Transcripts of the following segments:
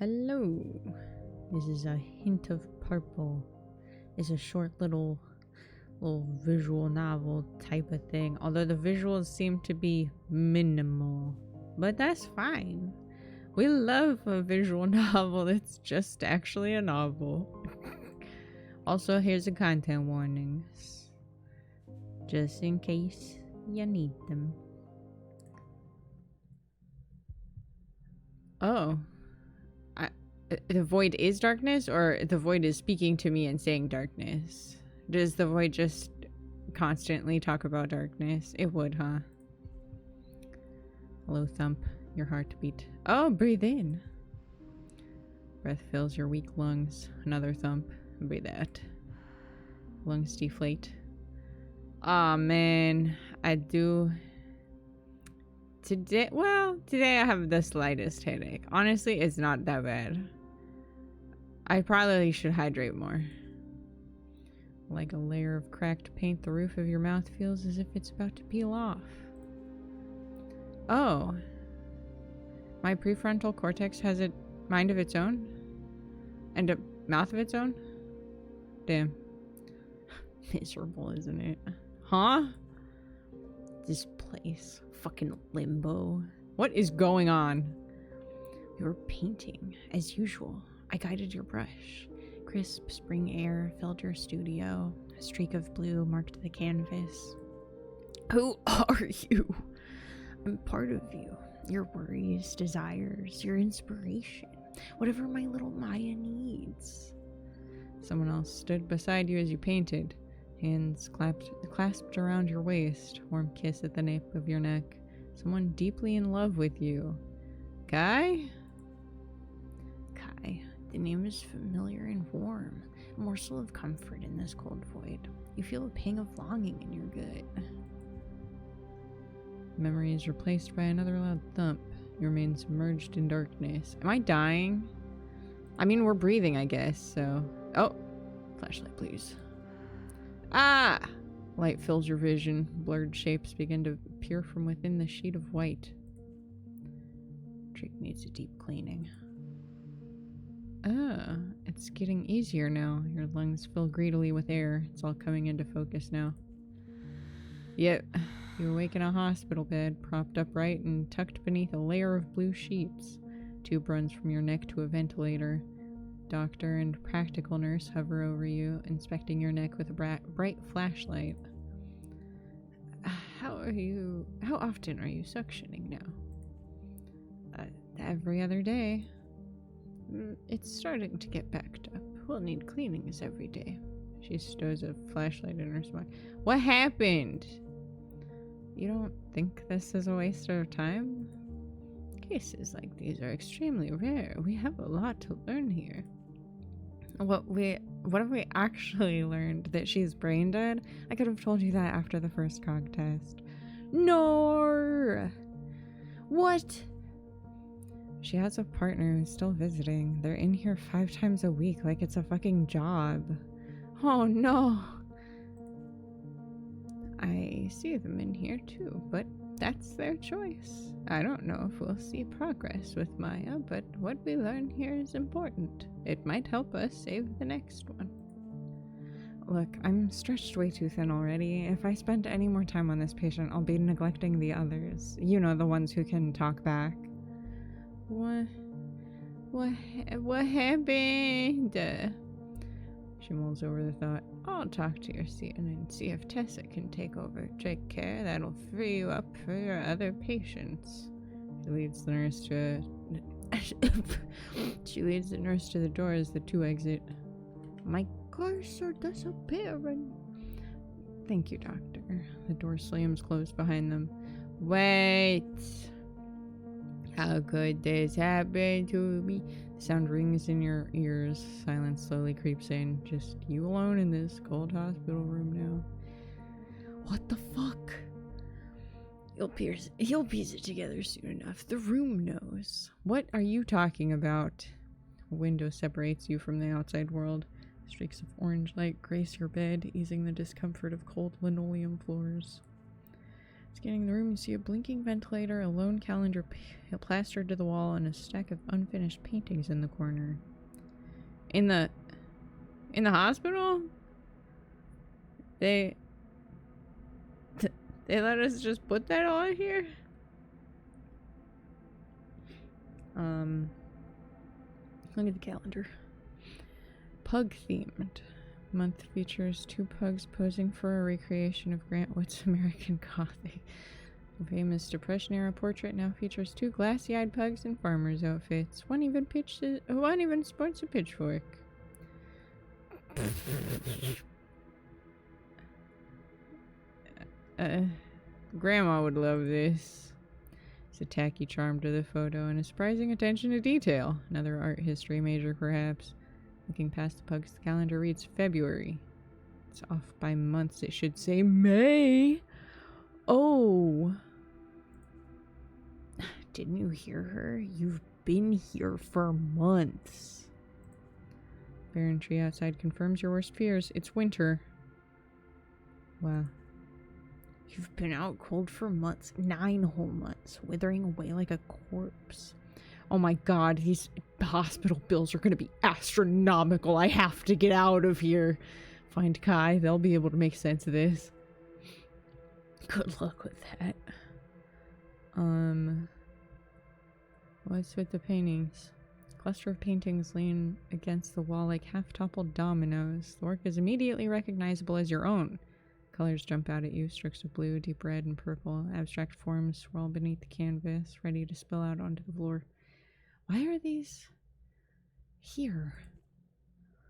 Hello. This is a hint of purple. It's a short little visual novel type of thing. Although the visuals seem to be minimal. But that's fine. We love a visual novel that's just actually a novel. Also, here's a content warnings. Just in case you need them. Oh. The void is darkness, or the void is speaking to me and saying darkness? Does the void just constantly talk about darkness? It would, huh? Hello, thump. Your heartbeat. Oh, breathe in. Breath fills your weak lungs. Another thump. Breathe out. Lungs deflate. Aw, man. I do... Today I have the slightest headache. Honestly, it's not that bad. I probably should hydrate more. Like a layer of cracked paint, the roof of your mouth feels as if it's about to peel off. Oh. My prefrontal cortex has a mind of its own? And a mouth of its own? Damn. Miserable, isn't it? Huh? This place. Fucking limbo. What is going on? We were painting, as usual. I guided your brush. Crisp spring air filled your studio. A streak of blue marked the canvas. Who are you? I'm part of you. Your worries, desires, your inspiration. Whatever my little Maya needs. Someone else stood beside you as you painted. Hands clasped around your waist. Warm kiss at the nape of your neck. Someone deeply in love with you. Kai? Kai. The name is familiar and warm. A morsel of comfort in this cold void. You feel a pang of longing in your gut. Memory is replaced by another loud thump. You remain submerged in darkness. Am I dying? I mean, we're breathing, I guess, so... Oh! Flashlight, please. Ah! Light fills your vision. Blurred shapes begin to appear from within the sheet of white. Drake needs a deep cleaning. Ah, it's getting easier now. Your lungs fill greedily with air. It's all coming into focus now. Yep. You awake in a hospital bed, propped upright and tucked beneath a layer of blue sheets. Tube runs from your neck to a ventilator. Doctor and practical nurse hover over you, inspecting your neck with a bright flashlight. How often are you suctioning now? Every other day. It's starting to get backed up. We'll need cleanings every day. She stows a flashlight in her smock. What happened? You don't think this is a waste of time? Cases like these are extremely rare. We have a lot to learn here. What have we actually learned? That she's brain dead? I could have told you that after the first cog test. No! What? She has a partner who's still visiting. They're in here 5 times a week like it's a fucking job. Oh no! I see them in here too, but that's their choice. I don't know if we'll see progress with Maya, but what we learn here is important. It might help us save the next one. Look, I'm stretched way too thin already. If I spend any more time on this patient, I'll be neglecting the others. You know, the ones who can talk back. What happened? She mulls over the thought. I'll talk to your CN and see if Tessa can take over Drake care. That'll free you up for your other patients. She leads the nurse to the door as the two exit. My cars are disappearing. Thank you, doctor. The door slams closed behind them. Wait. How could this happen to me? The sound rings in your ears. Silence slowly creeps in. Just you alone in this cold hospital room now. What the fuck? He'll piece it together soon enough. The room knows. What are you talking about? A window separates you from the outside world. Streaks of orange light grace your bed, easing the discomfort of cold linoleum floors. Scanning the room, you see a blinking ventilator, a lone calendar plastered to the wall, and a stack of unfinished paintings in the corner. In the hospital? They let us just put that all in here? Look at the calendar. Pug themed. Month features 2 pugs posing for a recreation of Grant Wood's American Gothic. The famous Depression-era portrait now features 2 glassy-eyed pugs in farmers' outfits. One even sports a pitchfork. Grandma would love this. It's a tacky charm to the photo and a surprising attention to detail. Another art history major, perhaps. Looking past the pugs, the calendar reads February. It's off by months. It should say May. Oh. Didn't you hear her? You've been here for months. Barren tree outside confirms your worst fears. It's winter. Wow. You've been out cold for months. 9 whole months. Withering away like a corpse. Oh my god, these hospital bills are going to be astronomical. I have to get out of here. Find Kai. They'll be able to make sense of this. Good luck with that. What's with the paintings? A cluster of paintings lean against the wall like half-toppled dominoes. The work is immediately recognizable as your own. Colors jump out at you, strokes of blue, deep red, and purple. Abstract forms swirl beneath the canvas, ready to spill out onto the floor. Why are these here?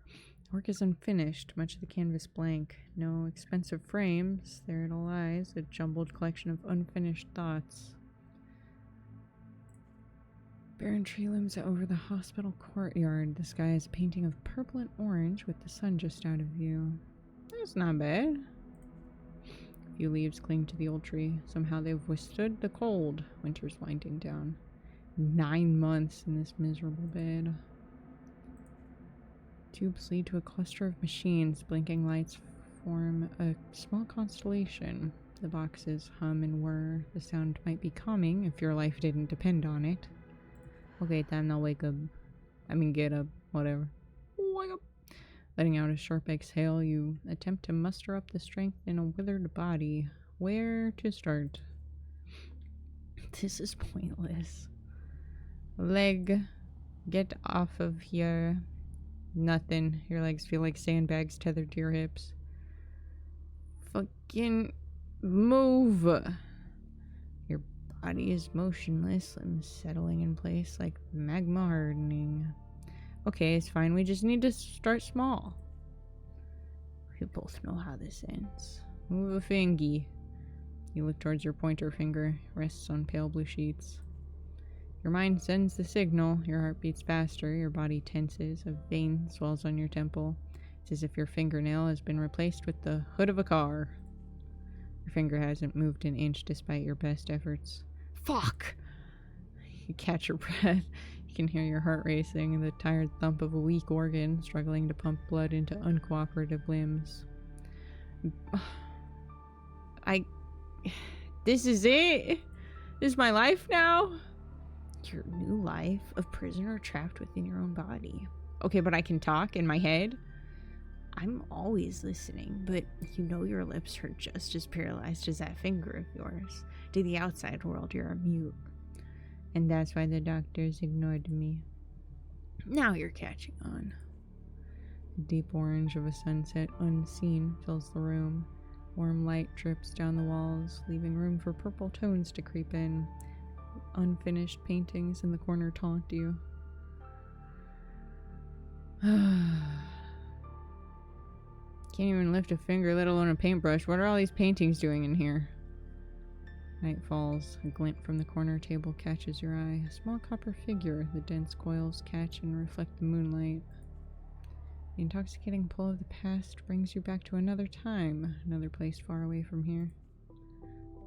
The work is unfinished, much of the canvas blank. No expensive frames. There it all lies, a jumbled collection of unfinished thoughts. Barren tree looms over the hospital courtyard. The sky is a painting of purple and orange with the sun just out of view. That's not bad. A few leaves cling to the old tree. Somehow they've withstood the cold. Winter's winding down. 9 months in this miserable bed. Tubes lead to a cluster of machines. Blinking lights form a small constellation. The boxes hum and whir. The sound might be calming if your life didn't depend on it. Okay, time now wake up. I mean get up. Whatever. Wake up. Letting out a sharp exhale, you attempt to muster up the strength in a withered body. Where to start? This is pointless. Leg. Get off of here. Nothing. Your legs feel like sandbags tethered to your hips. Fucking move. Your body is motionless, limbs settling in place like magma hardening. Okay, it's fine. We just need to start small. We both know how this ends. Move a fingy. You look towards your pointer finger. Rests on pale blue sheets. Your mind sends the signal. Your heart beats faster. Your body tenses. A vein swells on your temple. It's as if your fingernail has been replaced with the hood of a car. Your finger hasn't moved an inch despite your best efforts. Fuck! You catch your breath. You can hear your heart racing and the tired thump of a weak organ struggling to pump blood into uncooperative limbs. This is it? This is my life now? Your new life of prisoner trapped within your own body. Okay, but I can talk in my head? I'm always listening, but you know your lips are just as paralyzed as that finger of yours. To the outside world, you're a mute. And that's why the doctors ignored me. Now you're catching on. The deep orange of a sunset unseen fills the room. Warm light drips down the walls, leaving room for purple tones to creep in. Unfinished paintings in the corner taunt you. Can't even lift a finger, let alone a paintbrush. What are all these paintings doing in here? Night falls. A glint from the corner table catches your eye. A small copper figure. The dense coils catch and reflect the moonlight. The intoxicating pull of the past brings you back to another time. Another place far away from here.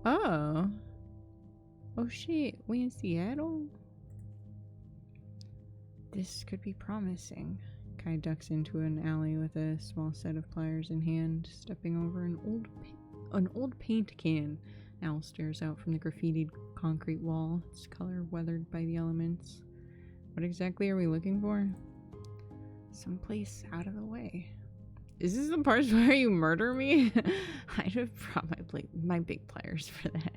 Oh. Oh shit. We in Seattle? This could be promising. Kai ducks into an alley with a small set of pliers in hand, stepping over an old paint can. Owl stares out from the graffitied concrete wall, its color weathered by the elements. What exactly are we looking for? Someplace out of the way. Is this the part where you murder me? I'd have brought my big pliers for that.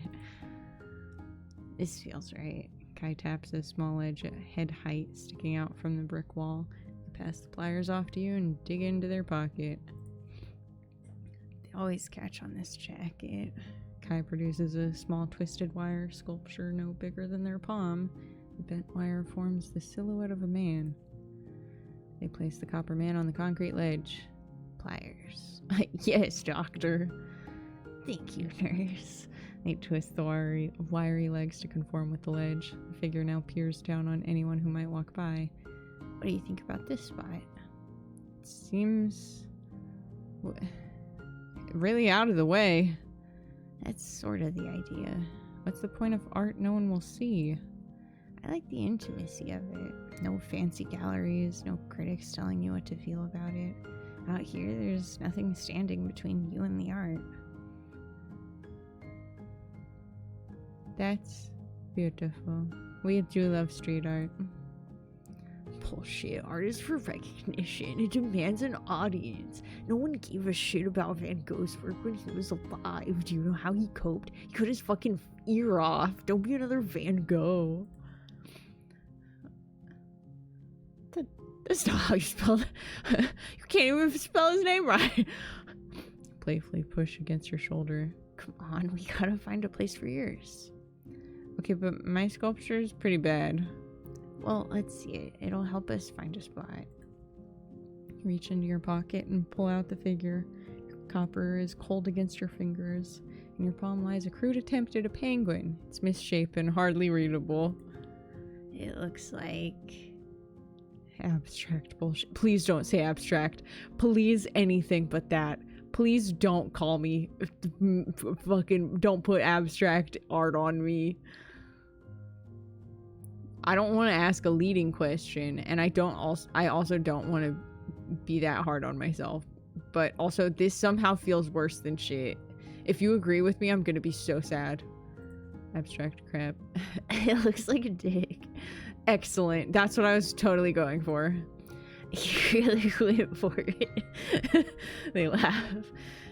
This feels right. Kai taps a small edge at head height sticking out from the brick wall. They pass the pliers off to you and dig into their pocket. They always catch on this jacket. Kai produces a small twisted wire sculpture no bigger than their palm. The bent wire forms the silhouette of a man. They place the copper man on the concrete ledge. Pliers. Yes, doctor. Thank you, nurse. They twist the wiry legs to conform with the ledge. The figure now peers down on anyone who might walk by. What do you think about this spot? It seems really out of the way. That's sort of the idea. What's the point of art no one will see? I like the intimacy of it. No fancy galleries, no critics telling you what to feel about it. Out here, there's nothing standing between you and the art. That's beautiful. We do love street art. Bullshit. Art is for recognition. It demands an audience. No one gave a shit about Van Gogh's work when he was alive. Do you know how he coped? He cut his fucking ear off. Don't be another Van Gogh. That's not how you spell it. You can't even spell his name right. Playfully push against your shoulder. Come on, we gotta find a place for yours. Okay, but my sculpture is pretty bad. Well, let's see it. It'll help us find a spot. You reach into your pocket and pull out the figure. Your copper is cold against your fingers. In your palm lies a crude attempt at a penguin. It's misshapen, hardly readable. It looks like abstract bullshit. Please don't say abstract. Please anything but that. Please don't call me fucking, don't put abstract art on me. I don't want to ask a leading question, and I also don't want to be that hard on myself. But also, this somehow feels worse than shit. If you agree with me, I'm gonna be so sad. Abstract crap. It looks like a dick. Excellent. That's what I was totally going for. You really went for it. They laugh.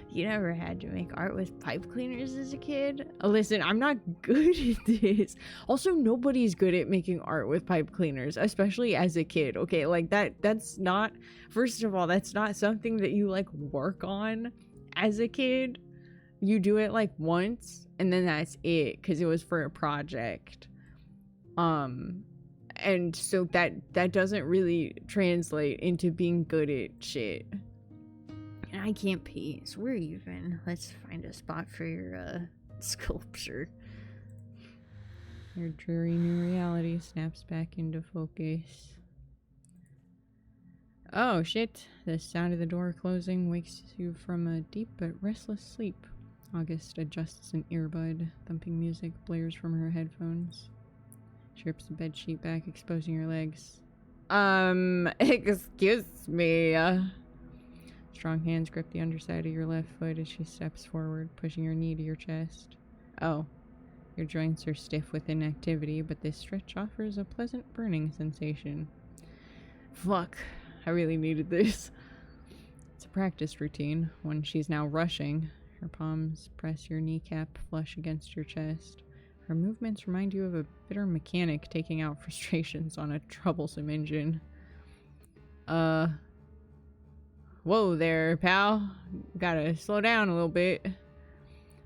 You never had to make art with pipe cleaners as a kid? Listen, I'm not good at this. Also, nobody's good at making art with pipe cleaners, especially as a kid. Okay, like that's not, first of all, that's not something that you like work on as a kid. You do it like once and then that's it, because it was for a project. And so that doesn't really translate into being good at shit. And I can't pee, so we're even. Let's find a spot for your sculpture. Your dreary new reality snaps back into focus. Oh shit. The sound of the door closing wakes you from a deep but restless sleep. August adjusts an earbud. Thumping music blares from her headphones. She rips the bedsheet back, exposing your legs. Excuse me. Strong hands grip the underside of your left foot as she steps forward, pushing your knee to your chest. Oh, your joints are stiff with inactivity, but this stretch offers a pleasant burning sensation. Fuck, I really needed this. It's a practice routine, one she's now rushing. Her palms press your kneecap flush against your chest. Her movements remind you of a bitter mechanic taking out frustrations on a troublesome engine. Whoa there, pal. Gotta slow down a little bit.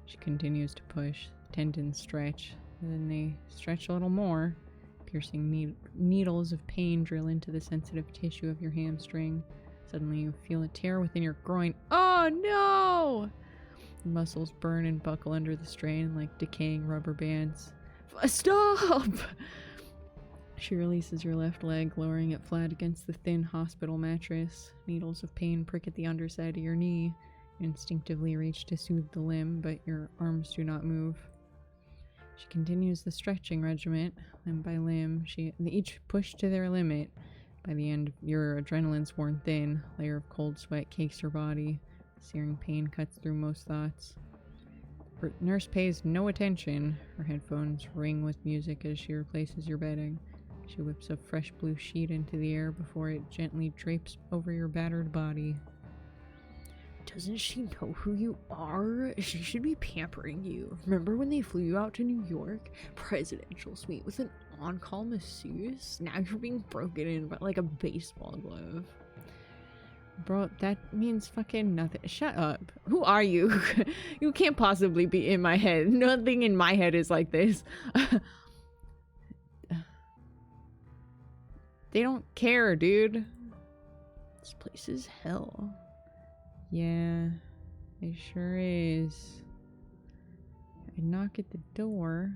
She continues to push. Tendons stretch. And then they stretch a little more. Piercing needles of pain drill into the sensitive tissue of your hamstring. Suddenly you feel a tear within your groin. Oh no! Your muscles burn and buckle under the strain like decaying rubber bands. Stop! She releases your left leg, lowering it flat against the thin hospital mattress. Needles of pain prick at the underside of your knee. You instinctively reach to soothe the limb, but your arms do not move. She continues the stretching regimen, limb by limb. They each push to their limit. By the end, your adrenaline's worn thin. A layer of cold sweat cakes your body. Searing pain cuts through most thoughts. Nurse pays no attention. Her headphones ring with music as she replaces your bedding. She whips a fresh blue sheet into the air before it gently drapes over your battered body. Doesn't she know who you are? She should be pampering you. Remember when they flew you out to New York? Presidential suite with an on-call masseuse? Now you're being broken in by like a baseball glove. Bro, that means fucking nothing. Shut up. Who are you? You can't possibly be in my head. Nothing in my head is like this. They don't care, dude. This place is hell. Yeah, it sure is. I knock at the door.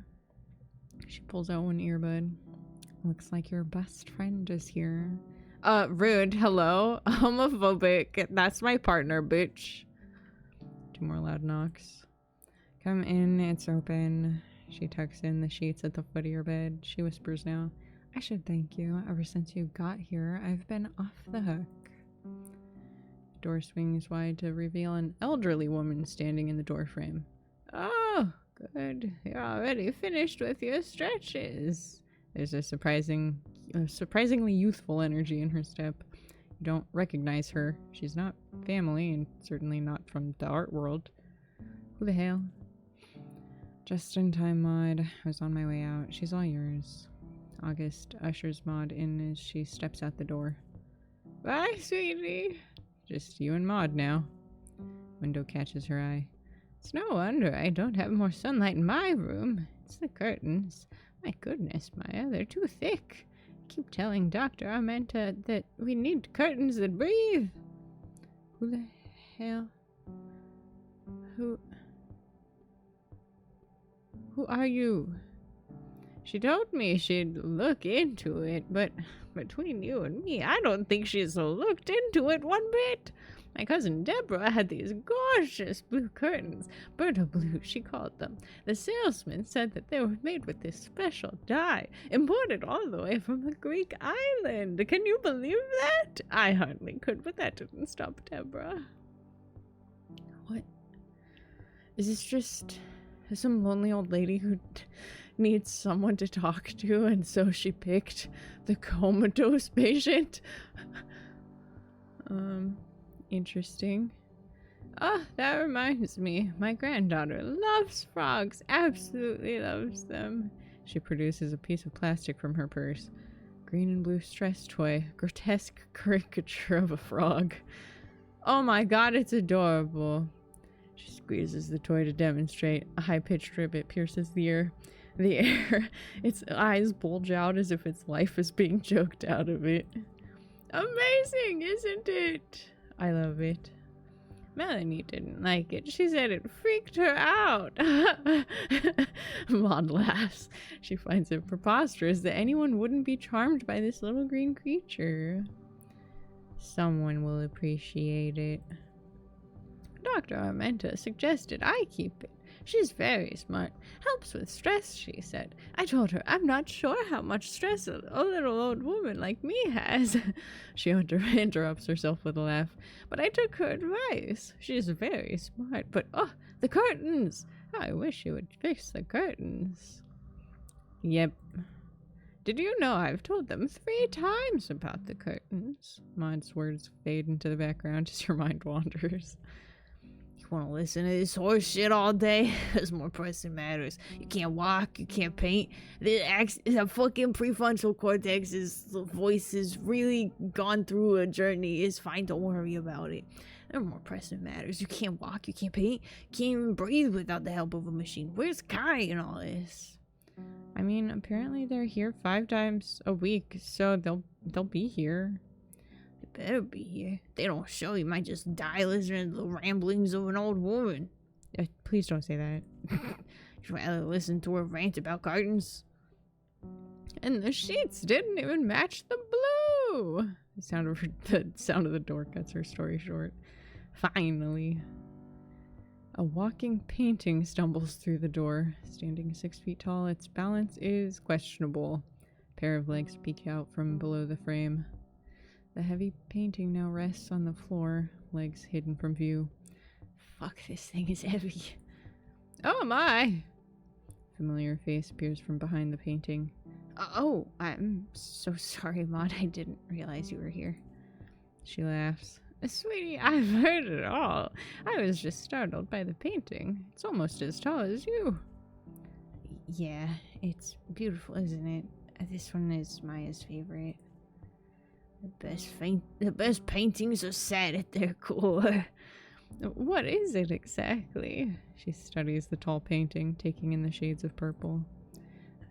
She pulls out one earbud. Looks like your best friend is here. Rude. Hello? Homophobic. That's my partner, bitch. 2 more loud knocks. Come in, it's open. She tucks in the sheets at the foot of your bed. She whispers now, I should thank you. Ever since you got here, I've been off the hook. The door swings wide to reveal an elderly woman standing in the doorframe. Oh, good. You're already finished with your stretches. There's a surprisingly youthful energy in her step. You don't recognize her. She's not family, and certainly not from the art world. Who the hell? Just in time, Maud. I was on my way out. She's all yours. August ushers Maud in as she steps out the door. Bye, sweetie. Just you and Maud now. Window catches her eye. It's no wonder I don't have more sunlight in my room. It's the curtains. My goodness, Maya, they're too thick. I keep telling Dr. Armenta that we need curtains that breathe. Who the hell? Who are you? She told me she'd look into it, but between you and me, I don't think she's looked into it one bit. My cousin Deborah had these gorgeous blue curtains. Berta blue, she called them. The salesman said that they were made with this special dye, imported all the way from the Greek island. Can you believe that? I hardly could, but that didn't stop Deborah. What? Is this just some lonely old lady who needs someone to talk to, and so she picked the comatose patient? Interesting. Oh, that reminds me. My granddaughter loves frogs. Absolutely loves them. She produces a piece of plastic from her purse. Green and blue stress toy. Grotesque caricature of a frog. Oh my god, it's adorable. She squeezes the toy to demonstrate. A high-pitched ribbit pierces the air. Its eyes bulge out as if its life is being choked out of it. Amazing, isn't it? I love it. Melanie didn't like it. She said it freaked her out. Maud laughs. She finds it preposterous that anyone wouldn't be charmed by this little green creature. Someone will appreciate it. Dr. Armenta suggested I keep it. She's very smart. Helps with stress, she said. I told her I'm not sure how much stress a little old woman like me has. She interrupts herself with a laugh. But I took her advice. She's very smart. But, oh, the curtains! I wish you would fix the curtains. Yep. Did you know I've told them 3 times about the curtains? Maud's words fade into the background as your mind wanders. Want to listen to this horse shit all day? There's more pressing matters. You can't walk, you can't paint. The fucking prefrontal cortex's voice has really gone through a journey. It's fine, don't worry about it. There are more pressing matters. You can't walk, you can't paint, you can't even breathe without the help of a machine. Where's Kai in all this? I mean, apparently they're here 5 times a week, so they'll be here. Better be here. They don't show, you might just die listening to the ramblings of an old woman. Please don't say that. You'd rather listen to her rant about gardens. And the sheets didn't even match the blue. The sound of the door cuts her story short. Finally. A walking painting stumbles through the door. Standing 6 feet tall, its balance is questionable. A pair of legs peek out from below the frame. The heavy painting now rests on the floor, legs hidden from view. Fuck, this thing is heavy. Oh my! Familiar face appears from behind the painting. Oh, I'm so sorry, Maud. I didn't realize you were here. She laughs. Sweetie, I've heard it all. I was just startled by the painting. It's almost as tall as you. Yeah, it's beautiful, isn't it? This one is Maya's favorite. The best paintings are sad at their core. What is it exactly? She studies the tall painting, taking in the shades of purple.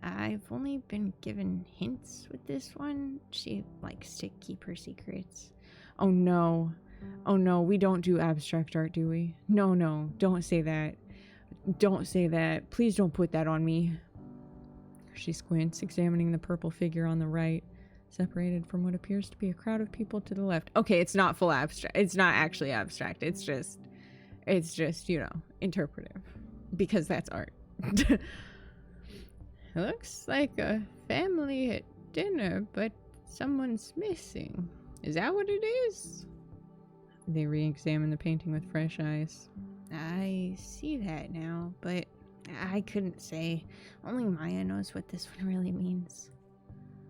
I've only been given hints with this one. She likes to keep her secrets. Oh no. Oh no, we don't do abstract art, do we? No, don't say that. Don't say that. Please don't put that on me. She squints, examining the purple figure on the right, separated from what appears to be a crowd of people to the left. Okay, it's not full abstract. It's not actually abstract. It's just, you know, interpretive. Because that's art. Looks like a family at dinner, but someone's missing. Is that what it is? They re-examine the painting with fresh eyes. I see that now, but I couldn't say. Only Maya knows what this one really means.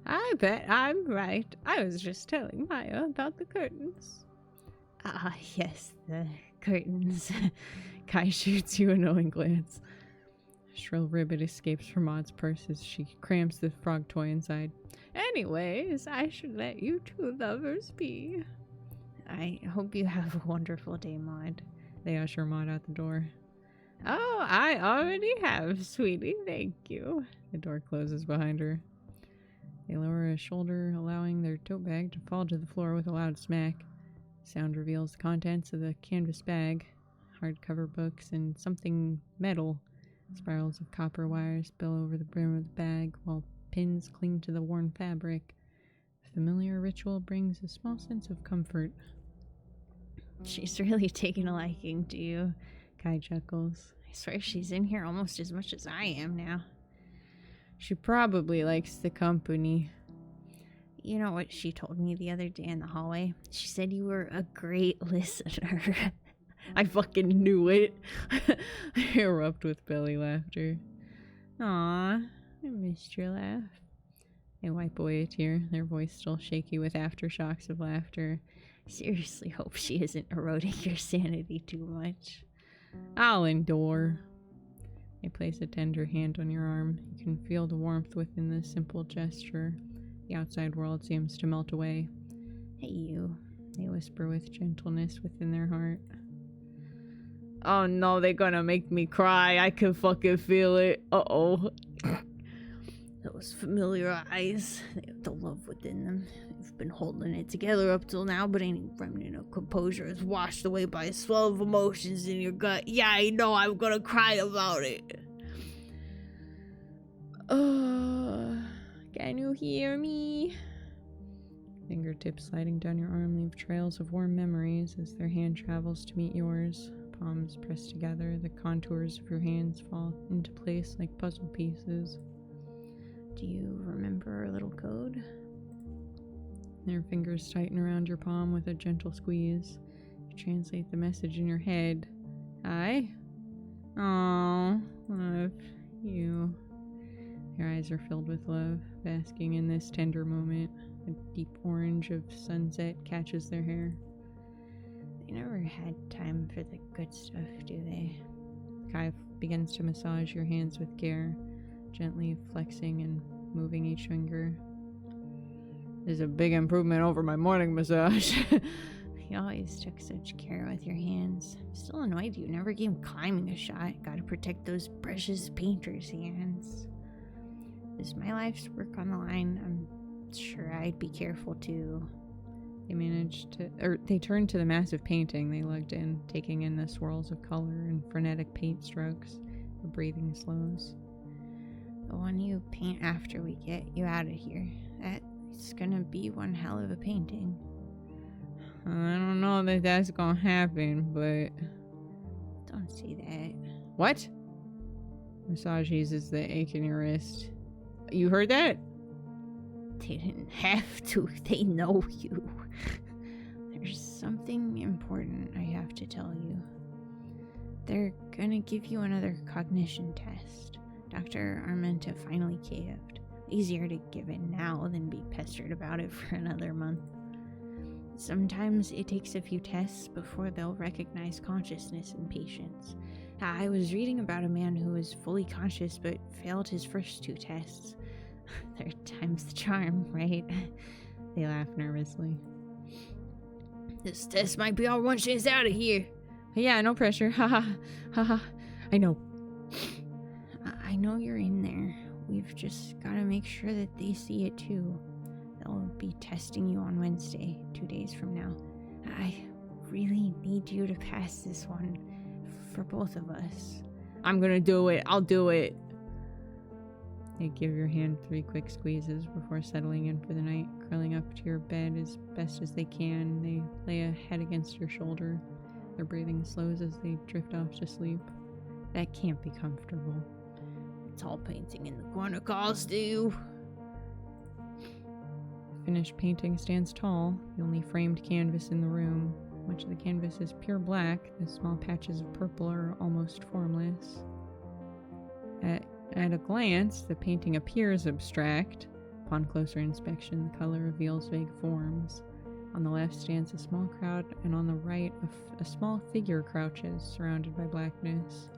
I bet I'm right. I was just telling Maya about the curtains. Ah, yes, the curtains. Kai shoots you a knowing glance. Shrill ribbit escapes from Maud's purse as she crams the frog toy inside. Anyways, I should let you two lovers be. I hope you have a wonderful day, Maud. They usher Maud out the door. Oh, I already have, sweetie. Thank you. The door closes behind her. They lower a shoulder, allowing their tote bag to fall to the floor with a loud smack. Sound reveals the contents of the canvas bag, hardcover books, and something metal. Spirals of copper wires spill over the brim of the bag, while pins cling to the worn fabric. The familiar ritual brings a small sense of comfort. She's really taken a liking to you. Kai chuckles. I swear she's in here almost as much as I am now. She probably likes the company. You know what she told me the other day in the hallway? She said you were a great listener. I fucking knew it. I erupt with belly laughter. Aw, I missed your laugh. They wipe away a tear, their voice still shaky with aftershocks of laughter. Seriously hope she isn't eroding your sanity too much. I'll endure. They place a tender hand on your arm. You can feel the warmth within this simple gesture. The outside world seems to melt away. Hey, you. They whisper with gentleness within their heart. Oh no, they're gonna make me cry. I can fucking feel it. Uh-oh. Those familiar eyes, they have the love within them. They've been holding it together up till now, but any remnant of composure is washed away by a swell of emotions in your gut. Yeah, I know, I'm gonna cry about it. Can you hear me? Fingertips sliding down your arm leave trails of warm memories as their hand travels to meet yours. Palms pressed together, the contours of your hands fall into place like puzzle pieces. Do you remember a little code? Their fingers tighten around your palm with a gentle squeeze. You translate the message in your head. Hi. Aww, love you. Your eyes are filled with love, basking in this tender moment. A deep orange of sunset catches their hair. They never had time for the good stuff, do they? Kai begins to massage your hands with care, gently flexing and moving each finger. This is a big improvement over my morning massage. You always took such care with your hands. I'm still annoyed you never gave climbing a shot. Gotta protect those precious painter's hands. Is my life's work on the line? I'm sure I'd be careful too. They turned to the massive painting they lugged in, taking in the swirls of color and frenetic paint strokes. The breathing slows. The one you paint after we get you out of here. That's gonna be one hell of a painting. I don't know that that's gonna happen, but... Don't say that. What? Massage eases the ache in your wrist. You heard that? They didn't have to. They know you. There's something important I have to tell you. They're gonna give you another cognition test. Dr. Armenta finally caved. Easier to give it now than be pestered about it for another month. Sometimes it takes a few tests before they'll recognize consciousness in patients. I was reading about a man who was fully conscious but failed his first 2 tests. Third time's the charm, right? They laugh nervously. This test might be our one chance out of here. Yeah, no pressure. Haha. Haha. I know. I know you're in there. We've just got to make sure that they see it too. They'll be testing you on Wednesday, 2 days from now. I really need you to pass this one for both of us. I'm gonna do it. I'll do it. They give your hand 3 quick squeezes before settling in for the night, curling up to your bed as best as they can. They lay a head against your shoulder. Their breathing slows as they drift off to sleep. That can't be comfortable. Tall painting in the corner calls to you. Finished painting stands tall, the only framed canvas in the room. Much of the canvas is pure black. The small patches of purple are almost formless. At a glance, the painting appears abstract. Upon closer inspection, the color reveals vague forms. On the left stands a small crowd, and on the right, a small figure crouches, surrounded by blackness.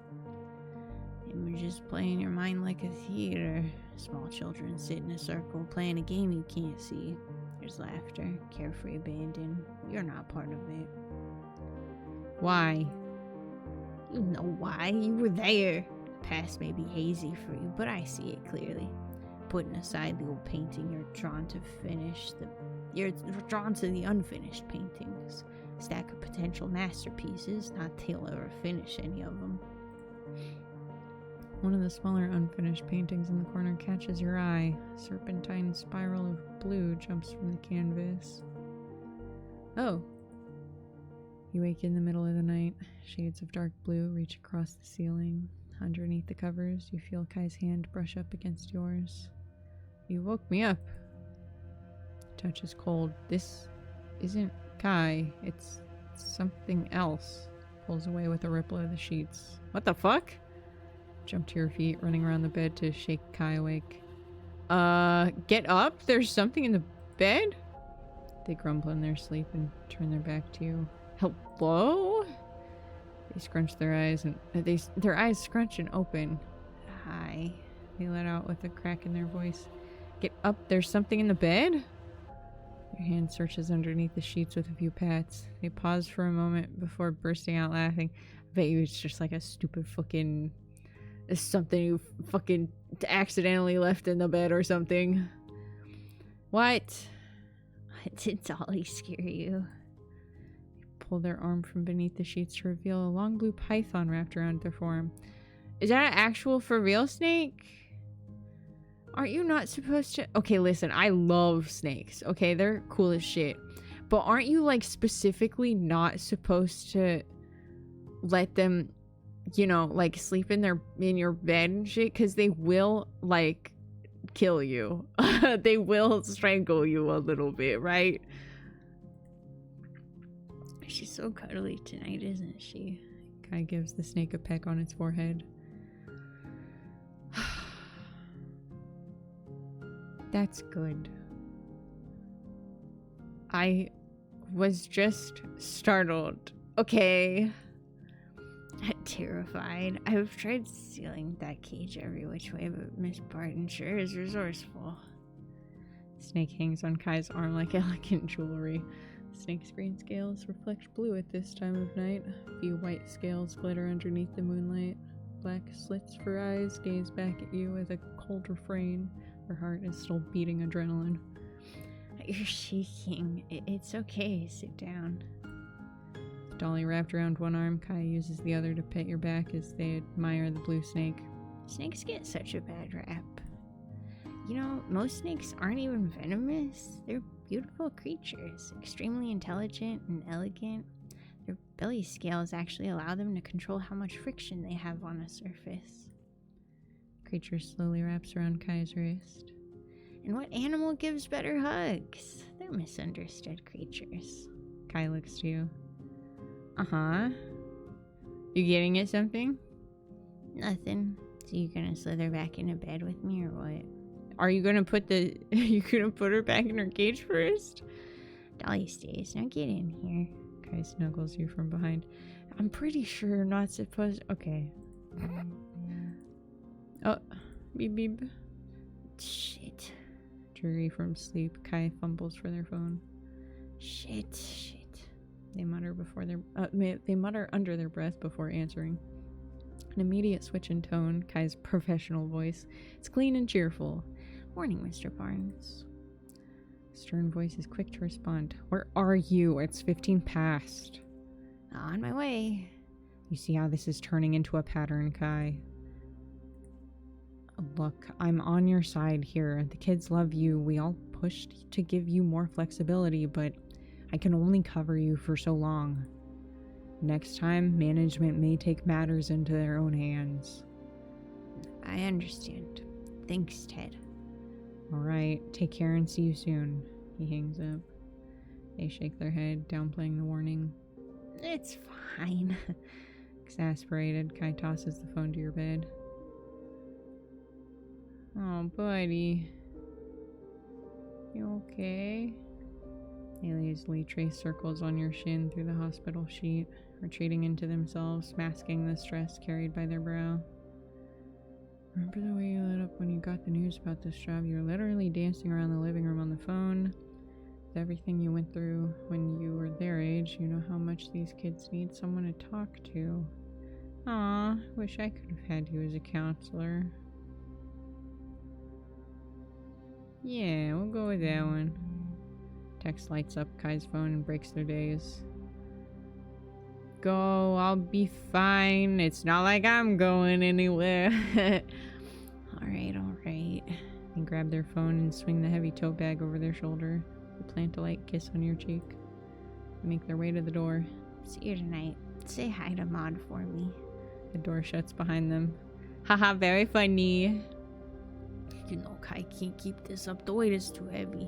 Images play in your mind like a theater. Small children sit in a circle playing a game you can't see. There's laughter, carefree abandon. You're not part of it. Why? You know why. You were there. The past may be hazy for you, but I see it clearly. Putting aside the old painting, you're drawn to the unfinished paintings. A stack of potential masterpieces, not that you'll ever finish any of them. One of the smaller unfinished paintings in the corner catches your eye. A serpentine spiral of blue jumps from the canvas. Oh. You wake in the middle of the night. Shades of dark blue reach across the ceiling. Underneath the covers, you feel Kai's hand brush up against yours. You woke me up. Touch is cold. This isn't Kai. It's something else. Pulls away with a ripple of the sheets. What the fuck? Jump to your feet, running around the bed to shake Kai awake. Get up? There's something in the bed? They grumble in their sleep and turn their back to you. Hello? They scrunch their eyes and their eyes scrunch and open. Hi. They let out with a crack in their voice. Get up, there's something in the bed? Your hand searches underneath the sheets with a few pats. They pause for a moment before bursting out laughing. I bet you it's just like a stupid fucking... It's something you fucking accidentally left in the bed or something. What? Did Dolly scare you? They pull their arm from beneath the sheets to reveal a long blue python wrapped around their forearm. Is that an actual for real snake? Aren't you not supposed to... Okay, listen, I love snakes. Okay, they're cool as shit. But aren't you, like, specifically not supposed to let them... you know, like sleep in your bed and shit, because they will like kill you. They will strangle you a little bit, right? She's so cuddly tonight, isn't she? Kai gives the snake a peck on its forehead. That's good. I was just startled. Okay. Terrified. I've tried sealing that cage every which way, but Miss Barton sure is resourceful. Snake hangs on Kai's arm like elegant jewelry. Snake's green scales reflect blue at this time of night. A few white scales glitter underneath the moonlight. Black slits for eyes gaze back at you with a cold refrain. Her heart is still beating adrenaline. You're shaking. It's okay. Sit down. Dolly wrapped around one arm, Kai uses the other to pet your back as they admire the blue snake. Snakes get such a bad rap. You know, most snakes aren't even venomous. They're beautiful creatures, extremely intelligent and elegant. Their belly scales actually allow them to control how much friction they have on a surface. The creature slowly wraps around Kai's wrist. And what animal gives better hugs? They're misunderstood creatures. Kai looks to you. Uh-huh. You getting at something? Nothing. So you gonna slither back into bed with me or what? Are you gonna put you gonna put her back in her cage first? Dolly stays. Now get in here. Kai snuggles you from behind. I'm pretty sure you're not supposed. Okay. Oh, beep beep. Shit. Dreary from sleep, Kai fumbles for their phone. Shit. They mutter they mutter under their breath before answering. An immediate switch in tone, Kai's professional voice. It's clean and cheerful. Morning, Mr. Barnes. Stern voice is quick to respond. Where are you? It's 15 past. On my way. You see how this is turning into a pattern, Kai? Look, I'm on your side here. The kids love you. We all pushed to give you more flexibility, but I can only cover you for so long. Next time, management may take matters into their own hands. I understand. Thanks, Ted. Alright, take care and see you soon. He hangs up. They shake their head, downplaying the warning. It's fine. Exasperated, Kai tosses the phone to your bed. Oh, buddy. You okay? They lazily trace circles on your shin through the hospital sheet, retreating into themselves, masking the stress carried by their brow. Remember the way you lit up when you got the news about this job? You were literally dancing around the living room on the phone. With everything you went through when you were their age, you know how much these kids need someone to talk to. Aw, wish I could have had you as a counselor. Yeah, we'll go with that one. Text lights up Kai's phone and breaks their daze. Go, I'll be fine. It's not like I'm going anywhere. Alright. They grab their phone and swing the heavy tote bag over their shoulder. They plant a light kiss on your cheek. They make their way to the door. See you tonight. Say hi to Maud for me. The door shuts behind them. Haha, very funny. You know, Kai can't keep this up. The weight is too heavy.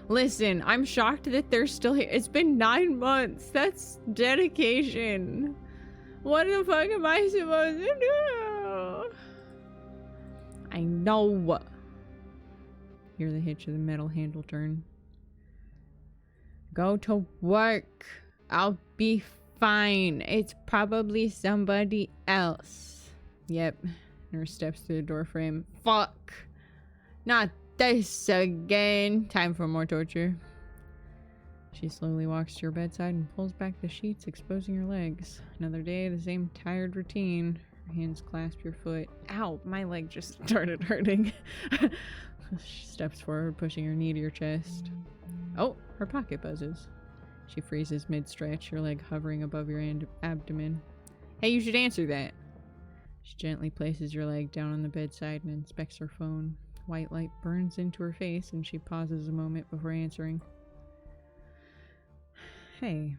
Listen, I'm shocked that they're still here. It's been 9 months. That's dedication. What the fuck am I supposed to do? I know. Hear the hitch of the metal handle turn. Go to work. I'll be fine. It's probably somebody else. Yep. Nurse steps through the doorframe. Fuck. Not this again. Time for more torture. She slowly walks to your bedside and pulls back the sheets, exposing your legs. Another day, the same tired routine. Her hands clasp your foot. Ow, my leg just started hurting. She steps forward, pushing her knee to your chest. Oh, her pocket buzzes. She freezes mid-stretch, your leg hovering above your abdomen. Hey, you should answer that. She gently places your leg down on the bedside and inspects her phone. White light burns into her face and she pauses a moment before answering. Hey.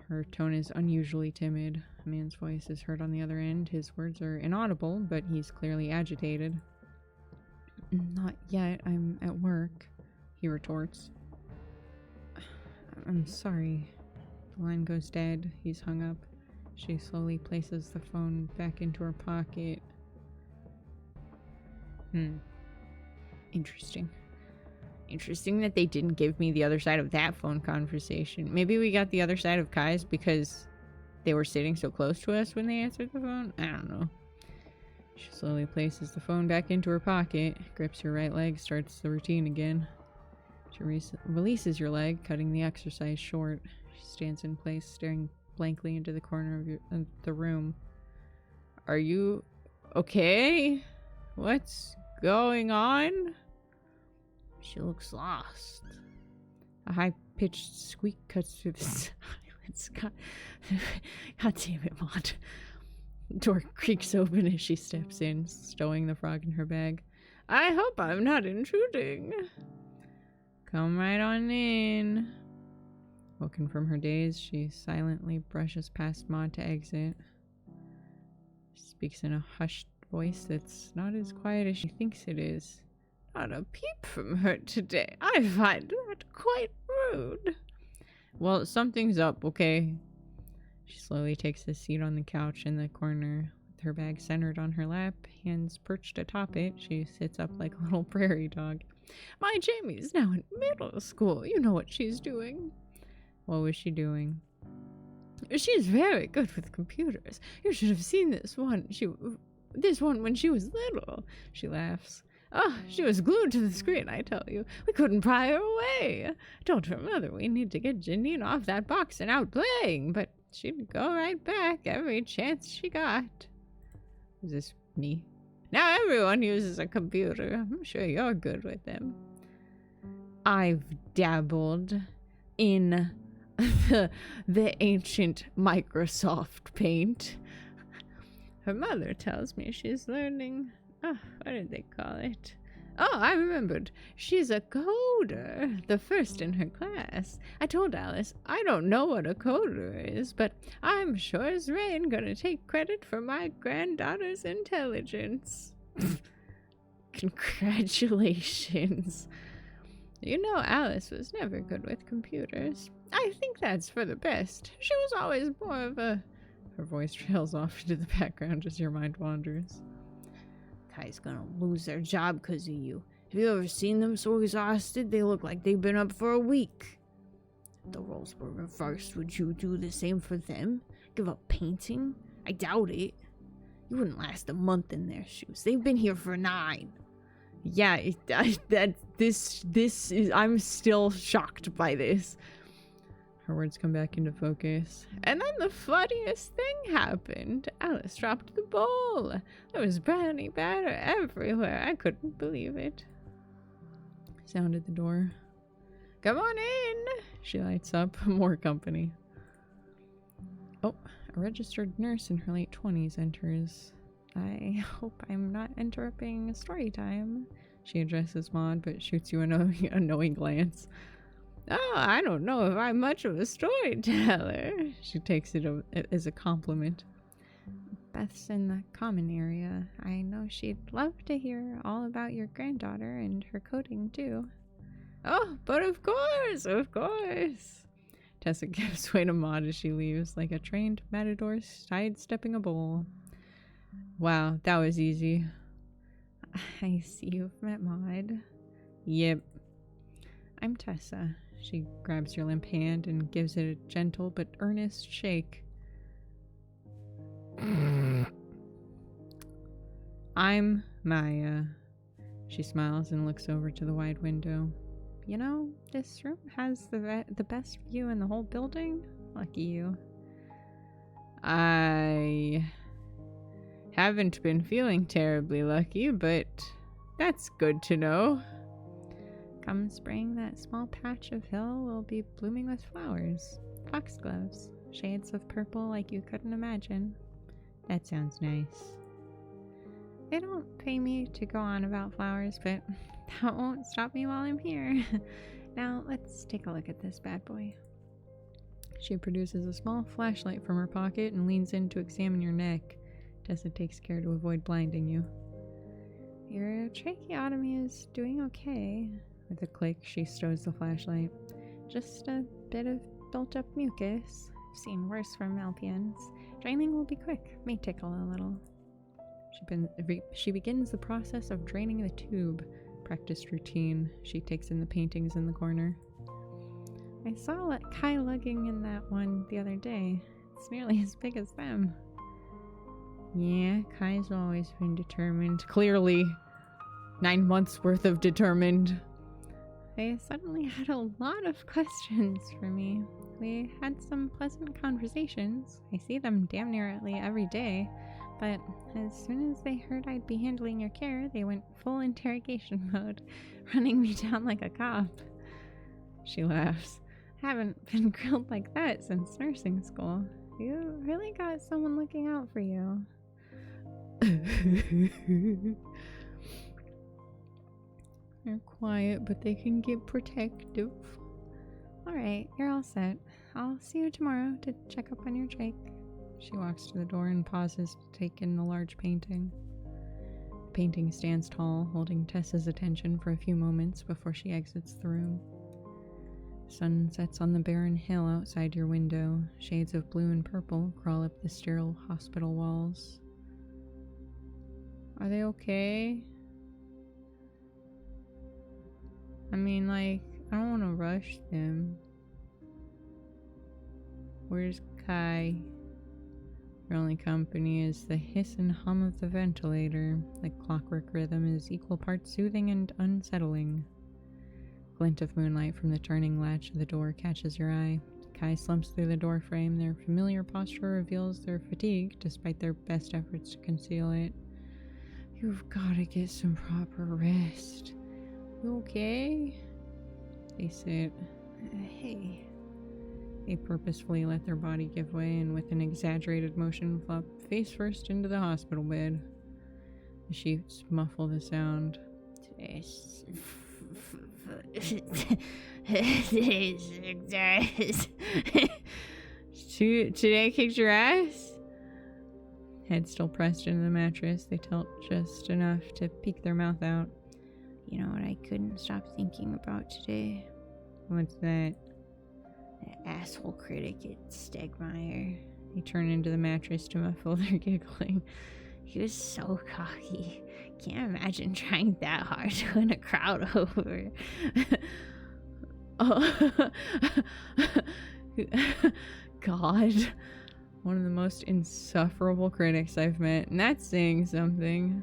Her tone is unusually timid. A man's voice is heard on the other end. His words are inaudible, but he's clearly agitated. Not yet. I'm at work, he retorts. I'm sorry. The line goes dead. He's hung up. She slowly places the phone back into her pocket. Interesting. Interesting that they didn't give me the other side of that phone conversation. Maybe we got the other side of Kai's because they were sitting so close to us when they answered the phone? I don't know. She slowly places the phone back into her pocket, grips your right leg, starts the routine again. She releases your leg, cutting the exercise short. She stands in place, staring blankly into the corner of the room. Are you okay? What's going on? She looks lost. A high-pitched squeak cuts through the silence. God damn it, Maud. Door creaks open as she steps in, stowing the frog in her bag. I hope I'm not intruding. Come right on in. Woken from her daze, she silently brushes past Maud to exit. She speaks in a hushed voice that's not as quiet as she thinks it is. Not a peep from her today. I find that quite rude. Well, something's up, okay? She slowly takes a seat on the couch in the corner, with her bag centered on her lap, hands perched atop it. She sits up like a little prairie dog. My Jamie's now in middle school. You know what she's doing. What was she doing? She's very good with computers. You should have seen this one. This one when she was little. She laughs. Oh, she was glued to the screen, I tell you. We couldn't pry her away. I told her mother we need to get Janine off that box and out playing, but she'd go right back every chance she got. Is this me? Now everyone uses a computer. I'm sure you're good with them. I've dabbled in the ancient Microsoft Paint. Her mother tells me she's learning... Oh, what did they call it? Oh, I remembered. She's a coder, the first in her class. I told Alice, I don't know what a coder is, but I'm sure as rain gonna take credit for my granddaughter's intelligence. Congratulations. You know Alice was never good with computers. I think that's for the best. She was always more of a... Her voice trails off into the background as your mind wanders. Kai's gonna lose their job because of you. Have you ever seen them so exhausted? They look like they've been up for a week. If the roles were reversed, would you do the same for them? Give up painting? I doubt it. You wouldn't last a month in their shoes. They've been here for 9. Yeah, this is... I'm still shocked by this. Her words come back into focus. And then the funniest thing happened. Alice dropped the bowl. There was brownie batter everywhere. I couldn't believe it. Sound at the door. Come on in. She lights up. More company. Oh, a registered nurse in her late 20s enters. I hope I'm not interrupting story time. She addresses Maud, but shoots you a knowing glance. Oh, I don't know if I'm much of a storyteller. She takes it as a compliment. Beth's in the common area. I know she'd love to hear all about your granddaughter and her coding, too. Oh, but of course, of course. Tessa gives way to Maud as she leaves, like a trained matador sidestepping a bull. Wow, that was easy. I see you've met Maud. Yep. I'm Tessa. She grabs your limp hand and gives it a gentle but earnest shake. I'm Maya. She smiles and looks over to the wide window. You know, this room has the best view in the whole building. Lucky you. I haven't been feeling terribly lucky, but that's good to know. Come spring, that small patch of hill will be blooming with flowers. Foxgloves. Shades of purple like you couldn't imagine. That sounds nice. They don't pay me to go on about flowers, but that won't stop me while I'm here. Now, let's take a look at this bad boy. She produces a small flashlight from her pocket and leans in to examine your neck. Tessa takes care to avoid blinding you. Your tracheotomy is doing okay. With a click, she stows the flashlight. Just a bit of built-up mucus. I've seen worse from LPNs. Draining will be quick. May tickle a little. She begins the process of draining the tube. Practiced routine. She takes in the paintings in the corner. I saw Kai lugging in that one the other day. It's nearly as big as them. Yeah, Kai's always been determined. Clearly. 9 months worth of determined. They suddenly had a lot of questions for me. We had some pleasant conversations. I see them damn nearly every day. But as soon as they heard I'd be handling your care, they went full interrogation mode, running me down like a cop. She laughs. I haven't been grilled like that since nursing school. You really got someone looking out for you. They're quiet, but they can get protective. Alright, you're all set. I'll see you tomorrow to check up on your Drake. She walks to the door and pauses to take in the large painting. The painting stands tall, holding Tessa's attention for a few moments before she exits the room. Sun sets on the barren hill outside your window. Shades of blue and purple crawl up the sterile hospital walls. Are they okay? I mean, like, I don't want to rush them. Where's Kai? Your only company is the hiss and hum of the ventilator. Like clockwork rhythm is equal parts soothing and unsettling. Glint of moonlight from the turning latch of the door catches your eye. Kai slumps through the door frame. Their familiar posture reveals their fatigue, despite their best efforts to conceal it. You've gotta get some proper rest. You okay? They sit. Hey. They purposefully let their body give way and with an exaggerated motion flop face first into the hospital bed. The sheets muffle the sound. Today kicked your ass? Head still pressed into the mattress, they tilt just enough to peek their mouth out. You know what I couldn't stop thinking about today? What's that? That asshole critic at Stegmeyer. They turn into the mattress to muffle their giggling. He was so cocky. Can't imagine trying that hard to win a crowd over. Oh. God. One of the most insufferable critics I've met, and that's saying something.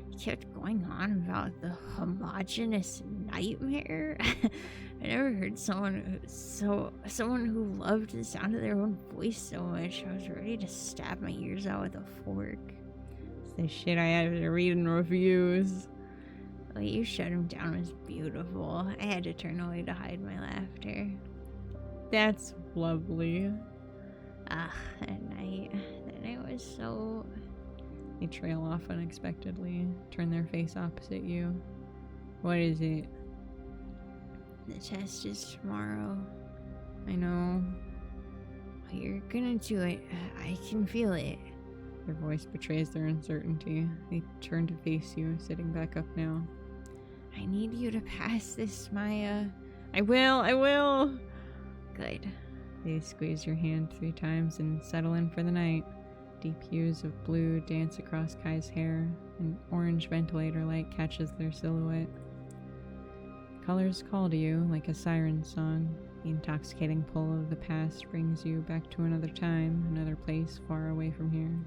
He kept going on about the homogenous nightmare. I never heard someone who loved the sound of their own voice so much. I was ready to stab my ears out with a fork. It's the shit I had to read in reviews. The way you shut him down was beautiful. I had to turn away to hide my laughter. That's lovely. That night was so... They trail off unexpectedly, turn their face opposite you. What is it? The test is tomorrow. I know. You're gonna do it. I can feel it. Their voice betrays their uncertainty. They turn to face you, sitting back up now. I need you to pass this, Maya. I will! Good. They squeeze your hand 3 times and settle in for the night. Deep hues of blue dance across Kai's hair. An orange ventilator light catches their silhouette. Colors call to you like a siren song. The intoxicating pull of the past brings you back to another time, another place far away from here.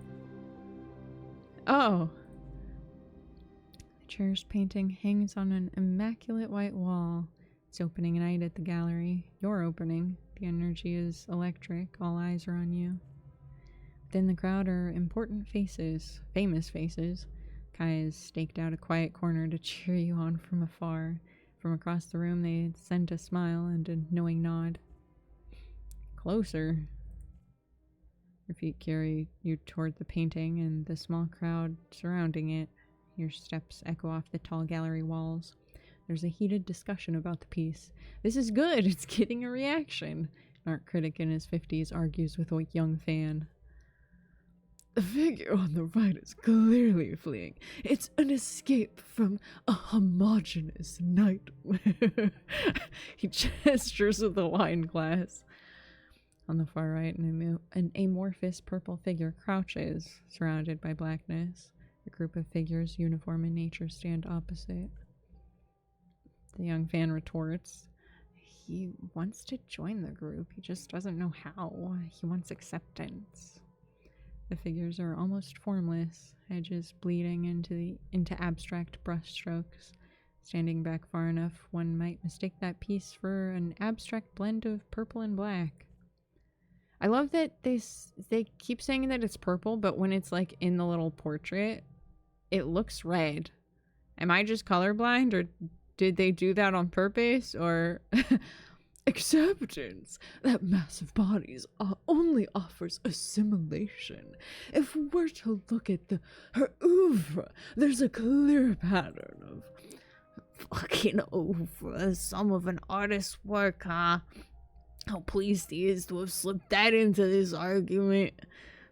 Oh! The cherished painting hangs on an immaculate white wall. It's opening night at the gallery. Your opening. The energy is electric. All eyes are on you. Within the crowd are important faces, famous faces. Kai has staked out a quiet corner to cheer you on from afar. From across the room, they send a smile and a knowing nod. Closer. Your feet carry you toward the painting and the small crowd surrounding it. Your steps echo off the tall gallery walls. There's a heated discussion about the piece. This is good. It's getting a reaction. An art critic in his 50s argues with a young fan. The figure on the right is clearly fleeing. It's an escape from a homogeneous nightmare. He gestures with a wine glass. On the far right, an amorphous purple figure crouches, surrounded by blackness. A group of figures, uniform in nature, stand opposite. The young fan retorts. He wants to join the group. He just doesn't know how. He wants acceptance. The figures are almost formless, edges bleeding into abstract brushstrokes. Standing back far enough, one might mistake that piece for an abstract blend of purple and black. I love that they keep saying that it's purple, but when it's like in the little portrait, it looks red. Am I just colorblind, or did they do that on purpose, or... Acceptance. That massive bodies only offers assimilation. If we're to look at her oeuvre, there's a clear pattern of fucking oeuvre. Some of an artist's work, huh? How pleased he is to have slipped that into this argument.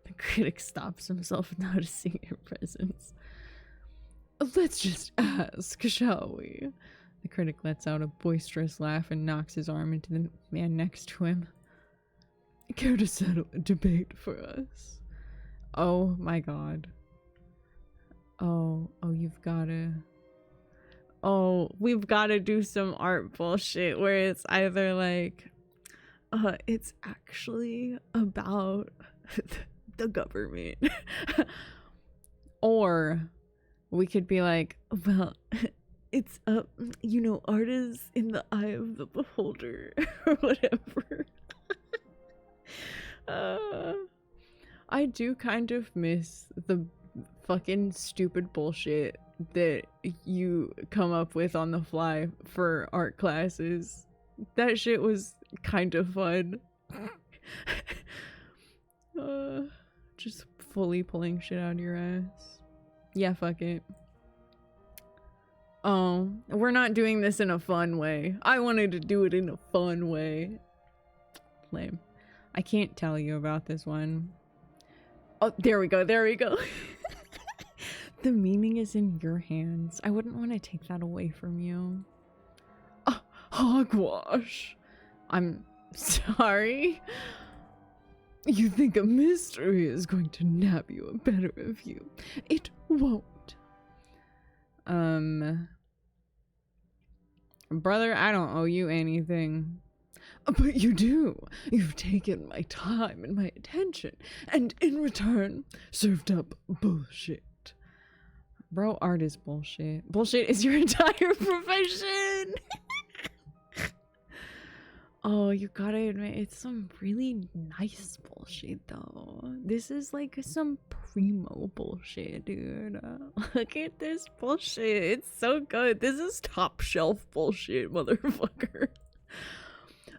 The critic stops himself, noticing your presence. Let's just ask, shall we? The critic lets out a boisterous laugh and knocks his arm into the man next to him. Care to settle a debate for us? Oh my god. Oh, you've gotta... Oh, we've gotta do some art bullshit where it's either like, it's actually about the government. Or we could be like, well, it's art is in the eye of the beholder or whatever. I do kind of miss the fucking stupid bullshit that you come up with on the fly for art classes. That shit was kind of fun. Just fully pulling shit out of your ass. Yeah, fuck it. Oh, we're not doing this in a fun way. I wanted to do it in a fun way. Lame. I can't tell you about this one. Oh, there we go. The meaning is in your hands. I wouldn't want to take that away from you. Oh, hogwash. I'm sorry. You think a mystery is going to nab you a better of you. It won't. Brother, I don't owe you anything. But you do. You've taken my time and my attention, and in return, served up bullshit. Bro, art is bullshit. Bullshit is your entire profession! Oh, you gotta admit, it's some really nice bullshit, though. This is like some primo bullshit, dude. Look at this bullshit. It's so good. This is top shelf bullshit, motherfucker.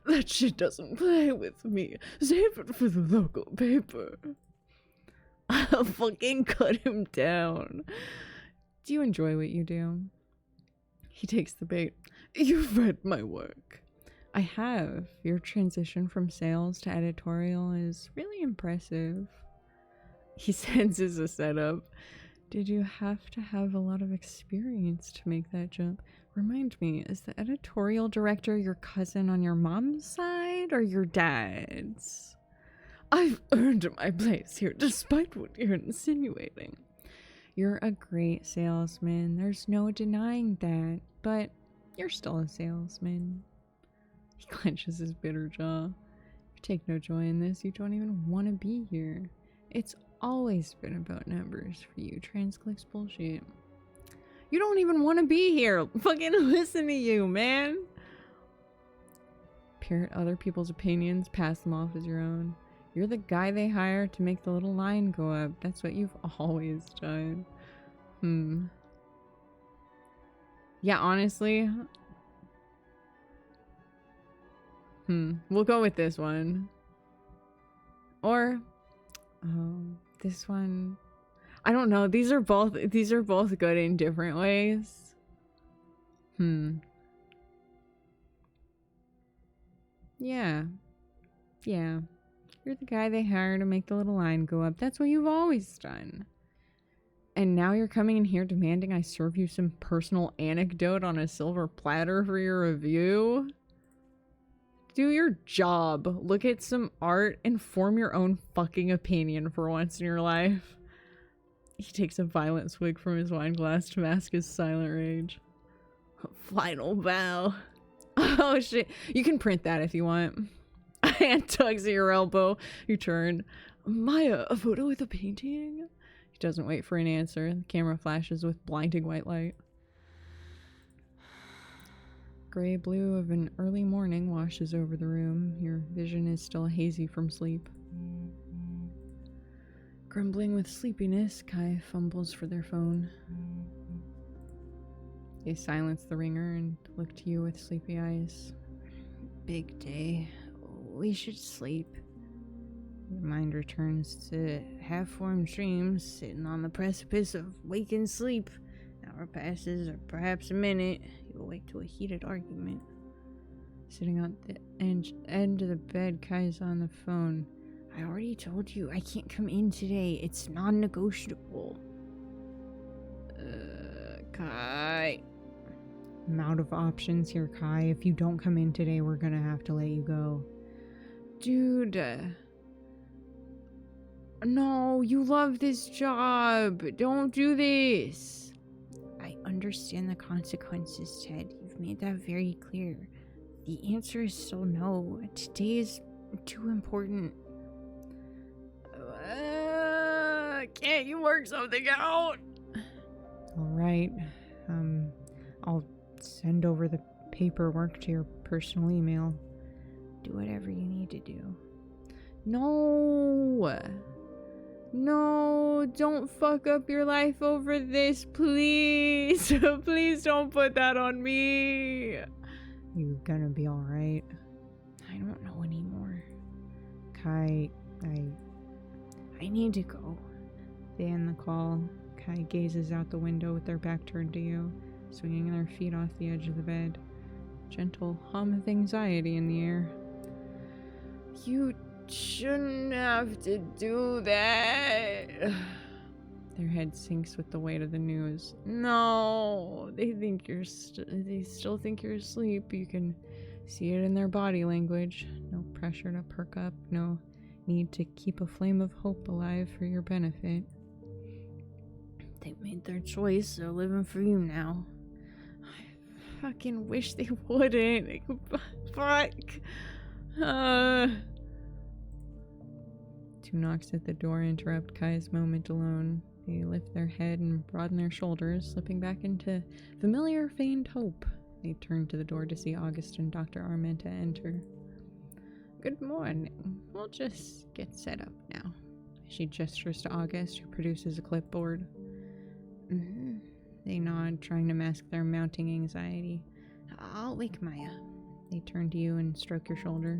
That shit doesn't play with me. Save it for the local paper. I'll fucking cut him down. Do you enjoy what you do? He takes the bait. You've read my work. I have. Your transition from sales to editorial is really impressive. He senses a setup. Did you have to have a lot of experience to make that jump? Remind me, is the editorial director your cousin on your mom's side or your dad's? I've earned my place here despite what you're insinuating. You're a great salesman. There's no denying that, but you're still a salesman. He clenches his bitter jaw. You take no joy in this. You don't even want to be here. It's always been about numbers for you. Transclick's bullshit. You don't even want to be here. Fucking listen to you, man. Parrot other people's opinions, pass them off as your own. You're the guy they hire to make the little line go up. That's what you've always done. Yeah, honestly. We'll go with this one. Or, this one. I don't know. These are both good in different ways. Yeah. Yeah. You're the guy they hire to make the little line go up. That's what you've always done. And now you're coming in here demanding I serve you some personal anecdote on a silver platter for your review? Do your job. Look at some art and form your own fucking opinion for once in your life. He takes a violent swig from his wine glass to mask his silent rage. Final bow. Oh shit. You can print that if you want. A hand tugs at your elbow. You turn. Maya, a photo with a painting? He doesn't wait for an answer. The camera flashes with blinding white light. Gray blue of an early morning washes over the room. Your vision is still hazy from sleep. Grumbling with sleepiness, Kai fumbles for their phone. They silence the ringer and look to you with sleepy eyes. Big day. We should sleep. Your mind returns to half-formed dreams, sitting on the precipice of waking sleep. An hour passes, or perhaps a minute. You awake to a heated argument. Sitting on the end of the bed, Kai's on the phone. I already told you I can't come in today. It's non-negotiable. Kai. I'm out of options here, Kai. If you don't come in today, we're gonna have to let you go. Dude. No, you love this job. Don't do this. I understand the consequences, Ted. You've made that very clear. The answer is still no. Today is too important. Can't you work something out? Alright. I'll send over the paperwork to your personal email. Do whatever you need to do. No! No, don't fuck up your life over this, please. Please don't put that on me. You gonna be alright? I don't know anymore. Kai, I need to go. they end the call. Kai gazes out the window with their back turned to you, swinging their feet off the edge of the bed. Gentle hum of anxiety in the air. You shouldn't have to do that. Their head sinks with the weight of the news. No, they think they still think you're asleep. You can see it in their body language. No pressure to perk up, no need to keep a flame of hope alive for your benefit. They made their choice. They're living for you now. I fucking wish they wouldn't. Fuck. Two knocks at the door interrupt Kai's moment alone. They lift their head and broaden their shoulders, slipping back into familiar feigned hope. They turn to the door to see August and Dr. Armenta enter. Good morning. We'll just get set up now. She gestures to August, who produces a clipboard. Mm-hmm. They nod, trying to mask their mounting anxiety. I'll wake Maya. They turn to you and stroke your shoulder.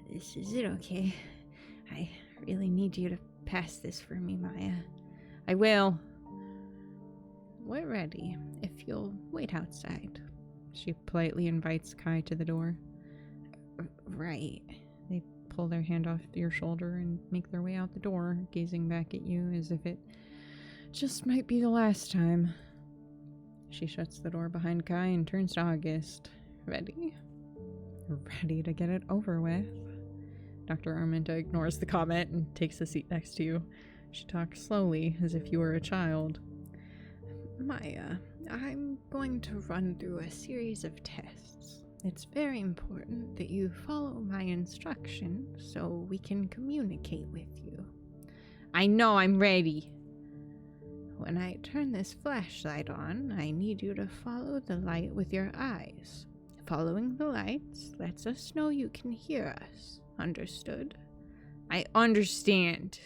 Is it okay? I really need you to pass this for me, Maya. I will. We're ready, if you'll wait outside. She politely invites Kai to the door. Right. They pull their hand off your shoulder and make their way out the door, gazing back at you as if it just might be the last time. She shuts the door behind Kai and turns to August. Ready? Ready to get it over with. Dr. Armenta ignores the comment and takes the seat next to you. She talks slowly, as if you were a child. Maya, I'm going to run through a series of tests. It's very important that you follow my instructions so we can communicate with you. I know, I'm ready. When I turn this flashlight on, I need you to follow the light with your eyes. Following the lights lets us know you can hear us. Understood? I understand.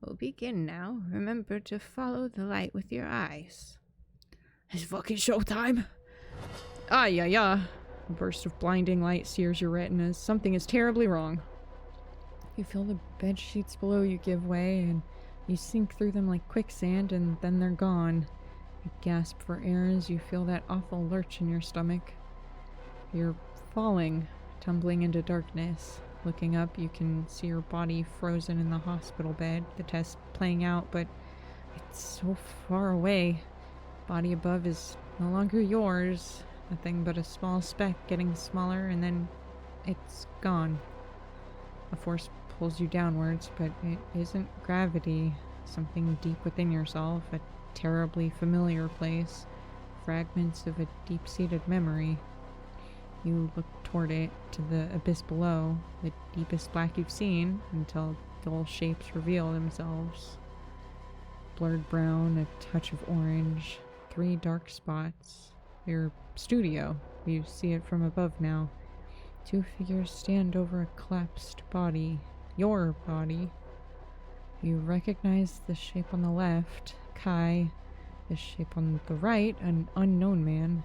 We'll begin now. Remember to follow the light with your eyes. It's fucking showtime. Yeah. A burst of blinding light sears your retinas. Something is terribly wrong. You feel the bed sheets below you give way, and you sink through them like quicksand, and then they're gone. You gasp for air as you feel that awful lurch in your stomach. You're falling, tumbling into darkness. Looking up, you can see your body frozen in the hospital bed, the test playing out, but it's so far away. Body above is no longer yours. Nothing but a small speck getting smaller, and then it's gone. A force pulls you downwards, but it isn't gravity. Something deep within yourself, a terribly familiar place. Fragments of a deep-seated memory. You look toward it, to the abyss below, the deepest black you've seen, until dull shapes reveal themselves. Blurred brown, a touch of orange, 3 dark spots. Your studio. You see it from above now. 2 figures stand over a collapsed body. Your body. You recognize the shape on the left, Kai. The shape on the right, an unknown man.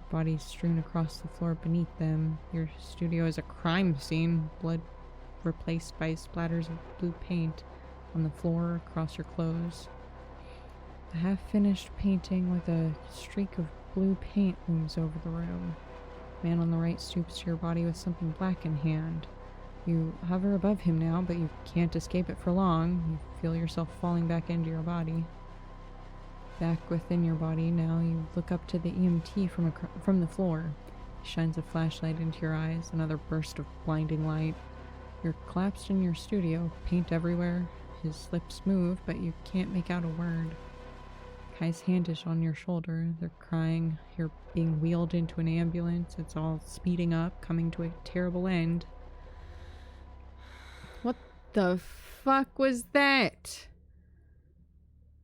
Bodies strewn across the floor beneath them. Your studio is a crime scene, blood replaced by splatters of blue paint on the floor across your clothes. A half-finished painting with a streak of blue paint looms over the room. The man on the right stoops to your body with something black in hand. You hover above him now, but you can't escape it for long. You feel yourself falling back into your body. Back within your body now, you look up to the EMT from the floor. He shines a flashlight into your eyes, another burst of blinding light. You're collapsed in your studio, paint everywhere. His lips move, but you can't make out a word. Kai's hand is on your shoulder. They're crying. You're being wheeled into an ambulance. It's all speeding up, coming to a terrible end. What the fuck was that?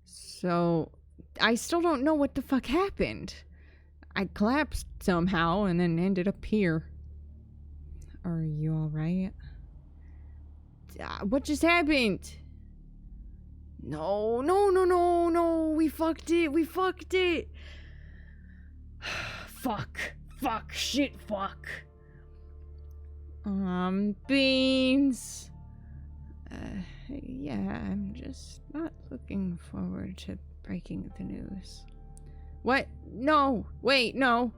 So, I still don't know what the fuck happened. I collapsed somehow and then ended up here. Are you alright? What just happened? No. We fucked it. Fuck. Shit. Beans. Yeah, I'm just not looking forward to breaking the news. What? No. Wait, no.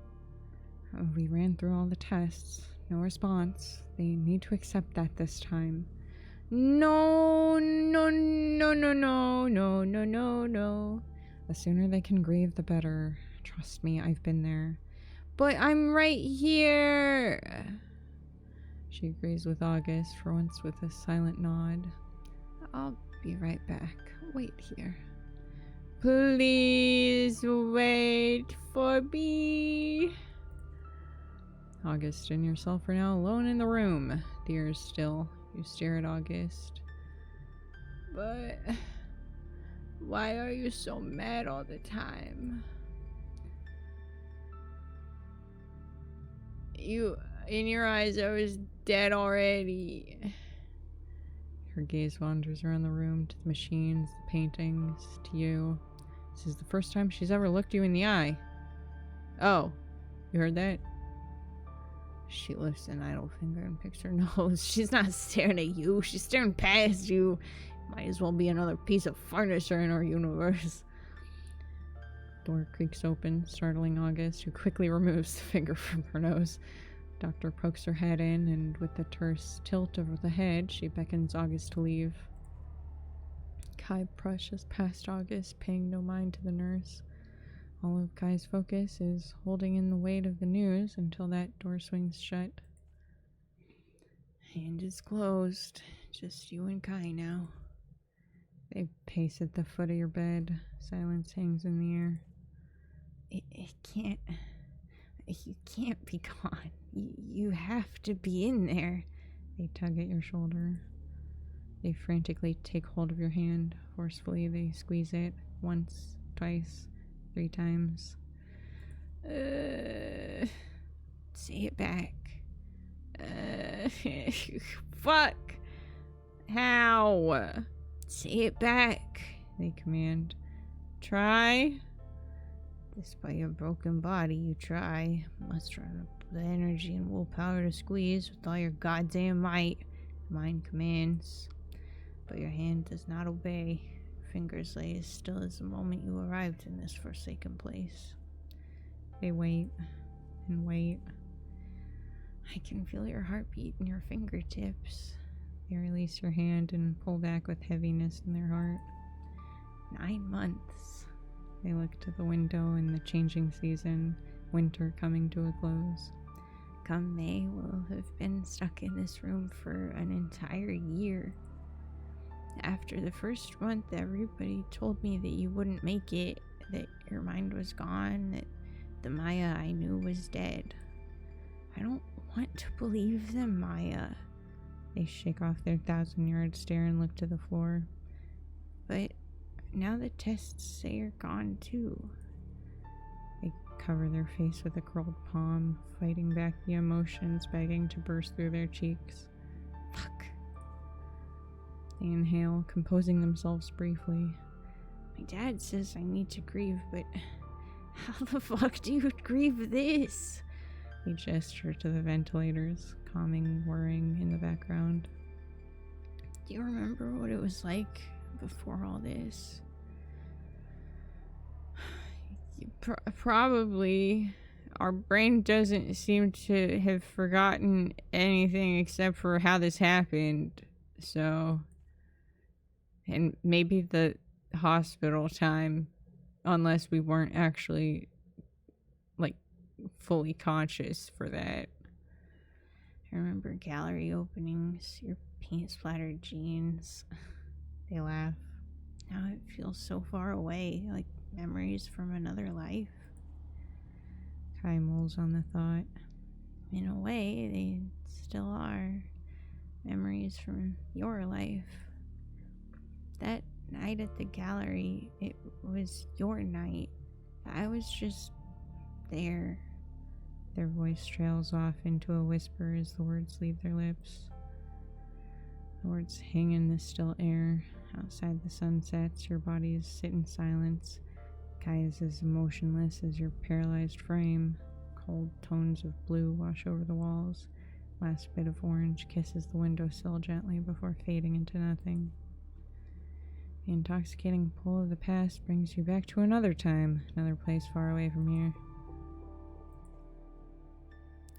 We ran through all the tests. No response. They need to accept that this time. No. The sooner they can grieve, the better. Trust me, I've been there. But I'm right here. She agrees with August, for once with a silent nod. I'll be right back. Wait here. Please wait for me. August and yourself are now alone in the room. The air is still. You stare at August. But why are you so mad all the time? In your eyes, I was dead already. Her gaze wanders around the room to the machines, the paintings, to you. This is the first time she's ever looked you in the eye. Oh, you heard that? She lifts an idle finger and picks her nose. She's not staring at you. She's staring past you. Might as well be another piece of furniture in our universe. Door creaks open, startling August, who quickly removes the finger from her nose. Doctor pokes her head in, and with a terse tilt of the head, she beckons August to leave. Kai brushes past August, paying no mind to the nurse. All of Kai's focus is holding in the weight of the news until that door swings shut. Hand is closed. Just you and Kai now. They pace at the foot of your bed. Silence hangs in the air. It can't... You can't be gone. You have to be in there. They tug at your shoulder. They frantically take hold of your hand. Forcefully, they squeeze it. Once, twice, 3 times. Say it back. Fuck. How? Say it back, they command. Try. Despite your broken body, you try. Muster up the energy and willpower to squeeze with all your goddamn might. Mind commands. But your hand does not obey. Fingers lay as still as the moment you arrived in this forsaken place. They wait and wait. I can feel your heartbeat in your fingertips. They release your hand and pull back with heaviness in their heart. 9 months. They look to the window in the changing season, winter coming to a close. Come May, we'll have been stuck in this room for an entire year. After the first month, everybody told me that you wouldn't make it, that your mind was gone, that the Maya I knew was dead. I don't want to believe them, Maya. They shake off their 1,000-yard stare and look to the floor. But now the tests say you're gone too. They cover their face with a curled palm, fighting back the emotions begging to burst through their cheeks. Fuck. They inhale, composing themselves briefly. My dad says I need to grieve, but how the fuck do you grieve this? They gesture to the ventilators, calming whirring in the background. Do you remember what it was like before all this? Probably. Our brain doesn't seem to have forgotten anything except for how this happened. So, and maybe the hospital time, unless we weren't actually, like, fully conscious for that. I remember gallery openings, your paint-splattered jeans. They laugh. Now it feels so far away, like memories from another life. Kai mulls on the thought. In a way, they still are. Memories from your life. That night at the gallery, it was your night. I was just there. Their voice trails off into a whisper as the words leave their lips. The words hang in the still air. Outside the sun sets, your bodies sit in silence. Kai is as emotionless as your paralyzed frame. Cold tones of blue wash over the walls. Last bit of orange kisses the windowsill gently before fading into nothing. The intoxicating pull of the past brings you back to another time, another place far away from here.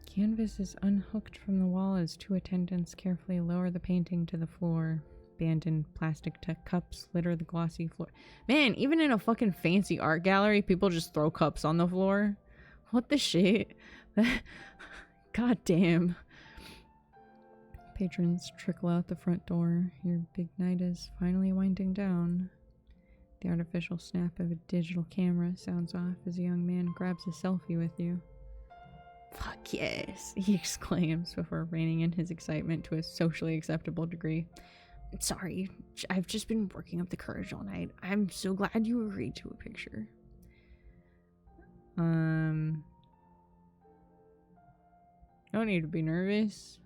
Canvas is unhooked from the wall as two attendants carefully lower the painting to the floor. Abandoned plastic cups litter the glossy floor. Man, even in a fucking fancy art gallery, people just throw cups on the floor. What the shit? God damn. Patrons trickle out the front door. Your big night is finally winding down. The artificial snap of a digital camera sounds off as a young man grabs a selfie with you. Fuck yes, he exclaims before reining in his excitement to a socially acceptable degree. Sorry, I've just been working up the courage all night. I'm so glad you agreed to a picture. No need to be nervous.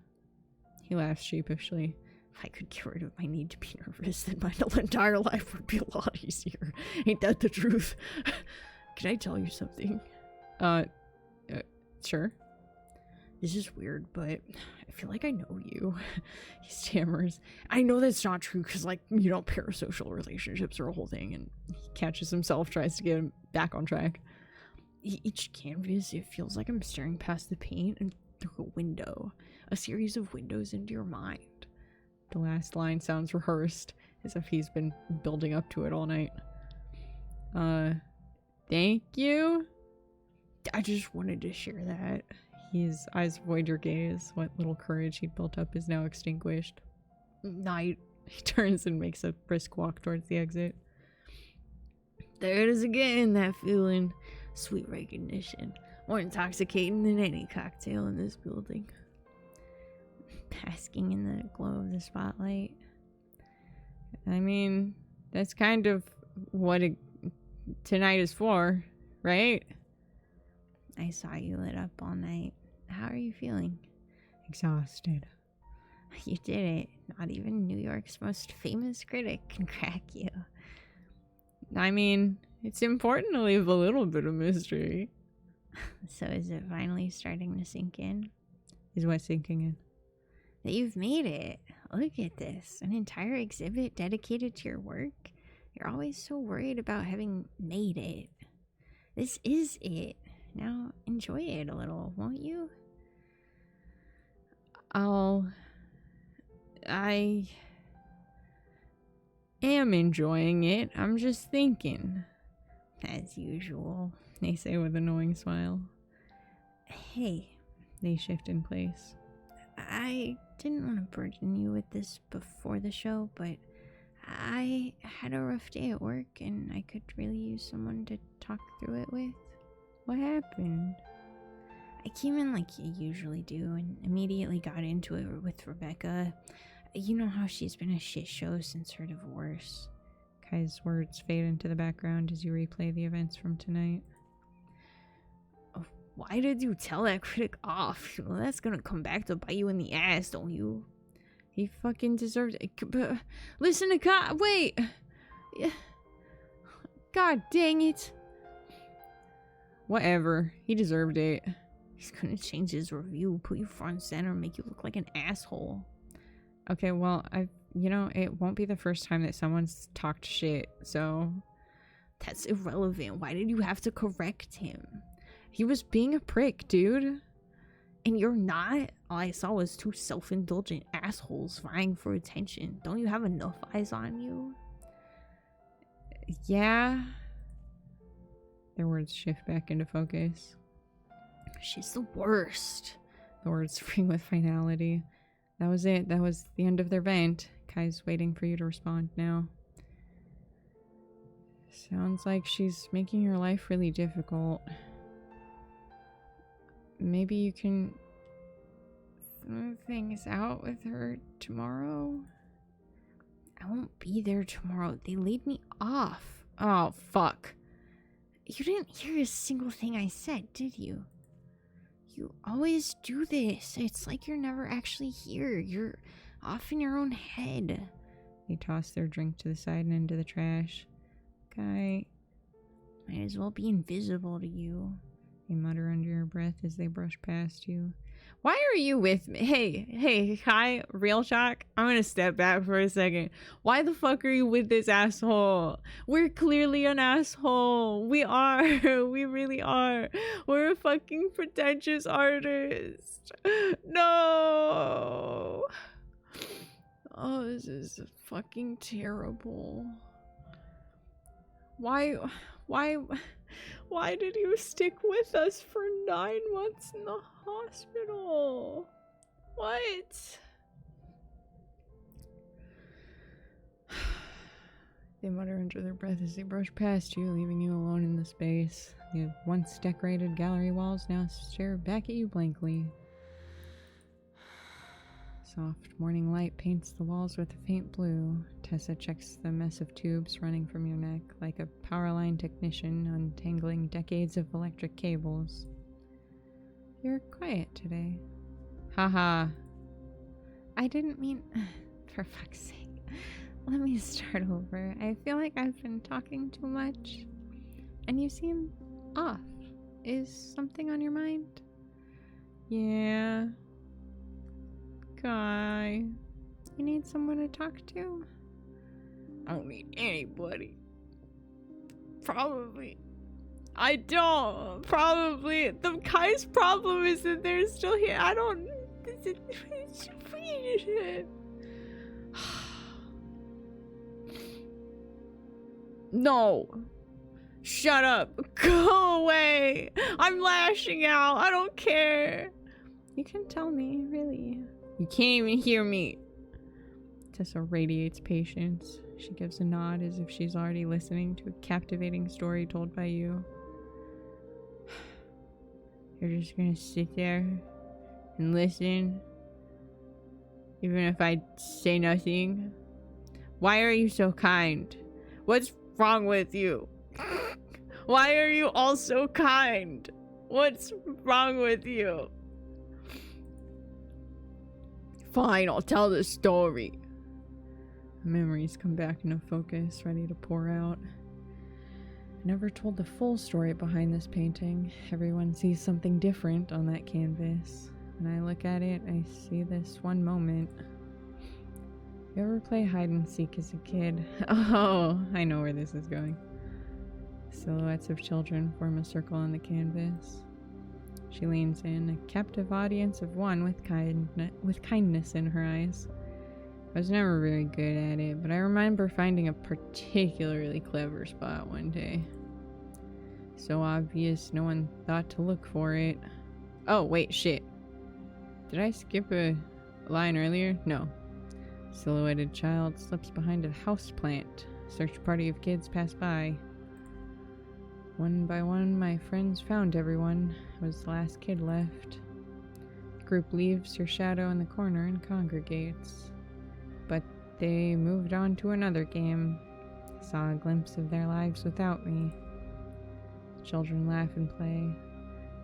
He laughs sheepishly. If I could get rid of my need to be nervous, then my entire life would be a lot easier. Ain't that the truth? Can I tell you something? Sure. This is weird, but I feel like I know you. He stammers. I know that's not true because, like, you know, parasocial relationships are a whole thing, and he catches himself, tries to get him back on track. Each canvas, it feels like I'm staring past the paint and through a window. A series of windows into your mind. The last line sounds rehearsed, as if he's been building up to it all night. Thank you? I just wanted to share that. His eyes avoid your gaze. What little courage he'd built up is now extinguished. Night. He turns and makes a brisk walk towards the exit. There it is again, that feeling. Sweet recognition. More intoxicating than any cocktail in this building. Basking in the glow of the spotlight. I mean, that's kind of what tonight is for, right? I saw you lit up all night. How are you feeling? Exhausted. You did it. Not even New York's most famous critic can crack you. I mean, it's important to leave a little bit of mystery. So is it finally starting to sink in? Is what sinking in? That you've made it. Look at this. An entire exhibit dedicated to your work. You're always so worried about having made it. This is it. Now enjoy it a little, won't you? I am enjoying it. I'm just thinking. As usual, they say with a knowing smile. Hey. They shift in place. I didn't want to burden you with this before the show, but I had a rough day at work and I could really use someone to talk through it with. What happened? I came in like you usually do and immediately got into it with Rebecca. You know how she's been a shit show since her divorce. Kai's words fade into the background as you replay the events from tonight. Oh, why did you tell that critic off? Well, that's gonna come back to bite you in the ass, don't you? He fucking deserves it. But listen to Kai. Wait. God dang it. Whatever. He deserved it. He's gonna change his review, put you front and center, and make you look like an asshole. Okay, well, it won't be the first time that someone's talked shit, so... That's irrelevant. Why did you have to correct him? He was being a prick, dude. And you're not? All I saw was two self-indulgent assholes vying for attention. Don't you have enough eyes on you? Yeah. Their words shift back into focus. She's the worst. The words ring with finality. That was it. That was the end of their vent. Kai's waiting for you to respond now. Sounds like she's making your life really difficult. Maybe you can smooth things out with her tomorrow? I won't be there tomorrow. They laid me off. Oh, fuck. You didn't hear a single thing I said, did you? You always do this. It's like you're never actually here. You're off in your own head. They toss their drink to the side and into the trash. Kai, might as well be invisible to you. They mutter under your breath as they brush past you. Why are you with me? Hey, Kai, real shock. I'm gonna step back for a second. Why the fuck are you with this asshole? We're clearly an asshole. We are. We really are. We're a fucking pretentious artist. No. Oh, this is fucking terrible. Why did you stick with us for 9 months in the hospital? What? They mutter under their breath as they brush past you, leaving you alone in the space. The once decorated gallery walls now stare back at you blankly. Soft morning light paints the walls with a faint blue. Tessa checks the mess of tubes running from your neck like a power line technician untangling decades of electric cables. You're quiet today. Haha. I didn't mean... For fuck's sake. Let me start over. I feel like I've been talking too much. And you seem off. Is something on your mind? Yeah. Kai, you need someone to talk to? I don't need anybody. Probably. I don't. Probably. The Kai's problem is that they're still here. I don't. No. Shut up. Go away. I'm lashing out. I don't care. You can tell me, really. You can't even hear me. Tessa radiates patience. She gives a nod as if she's already listening to a captivating story told by you. You're just gonna sit there and listen? Even if I say nothing? Why are you so kind? What's wrong with you? Why are you all so kind? What's wrong with you? Fine, I'll tell the story. Memories come back into focus, ready to pour out. I never told the full story behind this painting. Everyone sees something different on that canvas. When I look at it, I see this one moment. You ever play hide and seek as a kid? Oh, I know where this is going. Silhouettes of children form a circle on the canvas. She leans in, a captive audience of one with kindness in her eyes. I was never very good at it, but I remember finding a particularly clever spot one day. So obvious, no one thought to look for it. Oh, wait, shit. Did I skip a line earlier? No. Silhouetted child slips behind a houseplant. Search party of kids pass by. One by one, my friends found everyone. I was the last kid left. The group leaves your shadow in the corner and congregates. But they moved on to another game. Saw a glimpse of their lives without me. The children laugh and play.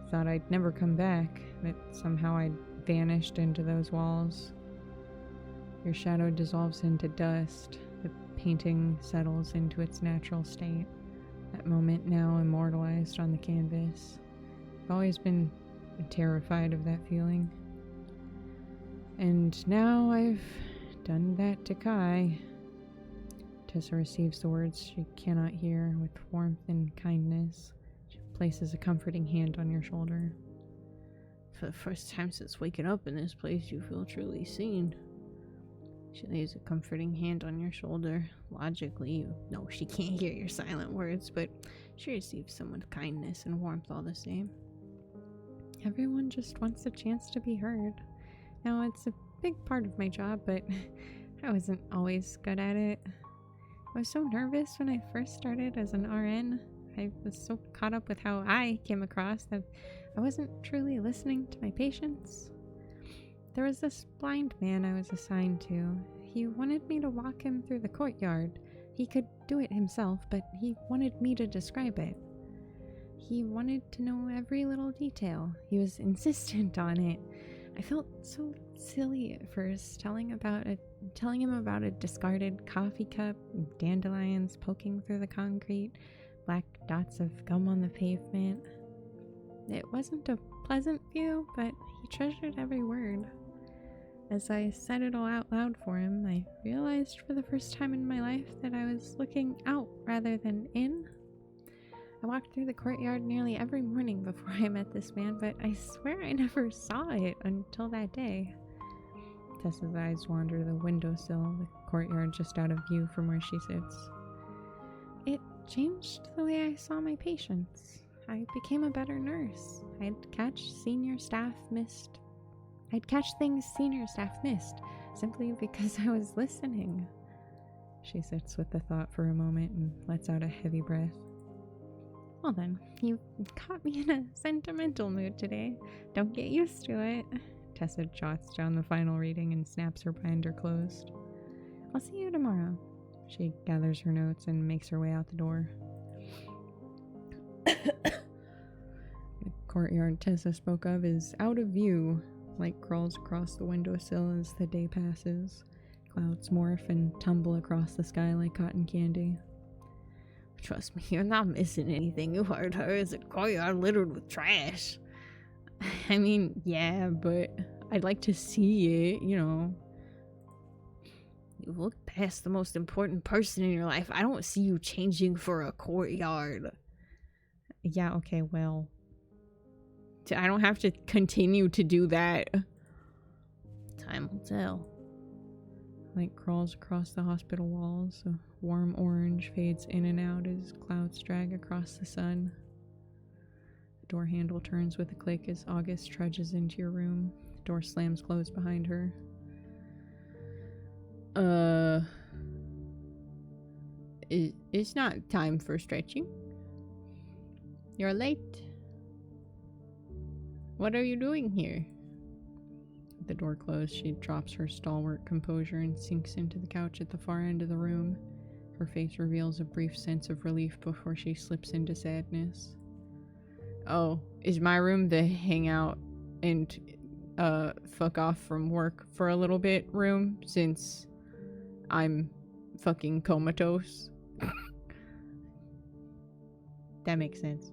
Thought I'd never come back, that somehow I'd vanished into those walls. Your shadow dissolves into dust. The painting settles into its natural state. That moment now immortalized on the canvas. I've always been terrified of that feeling. And now I've done that to Kai. Tessa receives the words she cannot hear with warmth and kindness. She places a comforting hand on your shoulder. For the first time since waking up in this place, you feel truly seen. She lays a comforting hand on your shoulder. Logically, you know she can't hear your silent words, but she receives some with kindness and warmth all the same. Everyone just wants a chance to be heard. Now, it's a big part of my job, but I wasn't always good at it. I was so nervous when I first started as an RN. I was so caught up with how I came across that I wasn't truly listening to my patients. There was this blind man I was assigned to. He wanted me to walk him through the courtyard. He could do it himself, but he wanted me to describe it. He wanted to know every little detail. He was insistent on it. I felt so silly at first, telling him about a discarded coffee cup, dandelions poking through the concrete, black dots of gum on the pavement. It wasn't a pleasant view, but he treasured every word. As I said it all out loud for him, I realized for the first time in my life that I was looking out rather than in. I walked through the courtyard nearly every morning before I met this man, but I swear I never saw it until that day. Tessa's eyes wander the windowsill, the courtyard just out of view from where she sits. It changed the way I saw my patients. I became a better nurse. I'd catch things senior staff missed, simply because I was listening. She sits with the thought for a moment and lets out a heavy breath. Well then, you caught me in a sentimental mood today. Don't get used to it. Tessa jots down the final reading and snaps her binder closed. I'll see you tomorrow. She gathers her notes and makes her way out the door. The courtyard Tessa spoke of is out of view. Light crawls across the windowsill as the day passes. Clouds morph and tumble across the sky like cotton candy. Trust me, you're not missing anything. You heard her. It's a courtyard littered with trash. I mean, yeah, but I'd like to see it, you know. You look past the most important person in your life. I don't see you changing for a courtyard. Yeah, okay, well. I don't have to continue to do that. Time will tell. Light crawls across the hospital walls. A warm orange fades in and out as clouds drag across the sun. The door handle turns with a click as August trudges into your room. The door slams closed behind her. It's not time for stretching. You're late. What are you doing here? The door closed, she drops her stalwart composure and sinks into the couch at the far end of the room. Her face reveals a brief sense of relief before she slips into sadness. Oh, is my room the hangout and fuck off from work for a little bit room since I'm fucking comatose? That makes sense.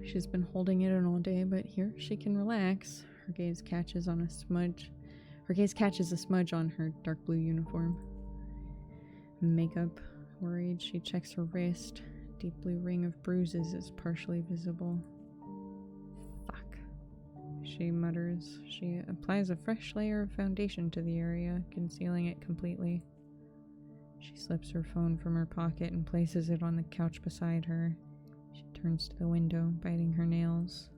She's been holding it in all day, but here she can relax. Her gaze catches a smudge on her dark blue uniform. Makeup. Worried, she checks her wrist. Deep blue ring of bruises is partially visible. Fuck. She mutters. She applies a fresh layer of foundation to the area, concealing it completely. She slips her phone from her pocket and places it on the couch beside her. She turns to the window, biting her nails.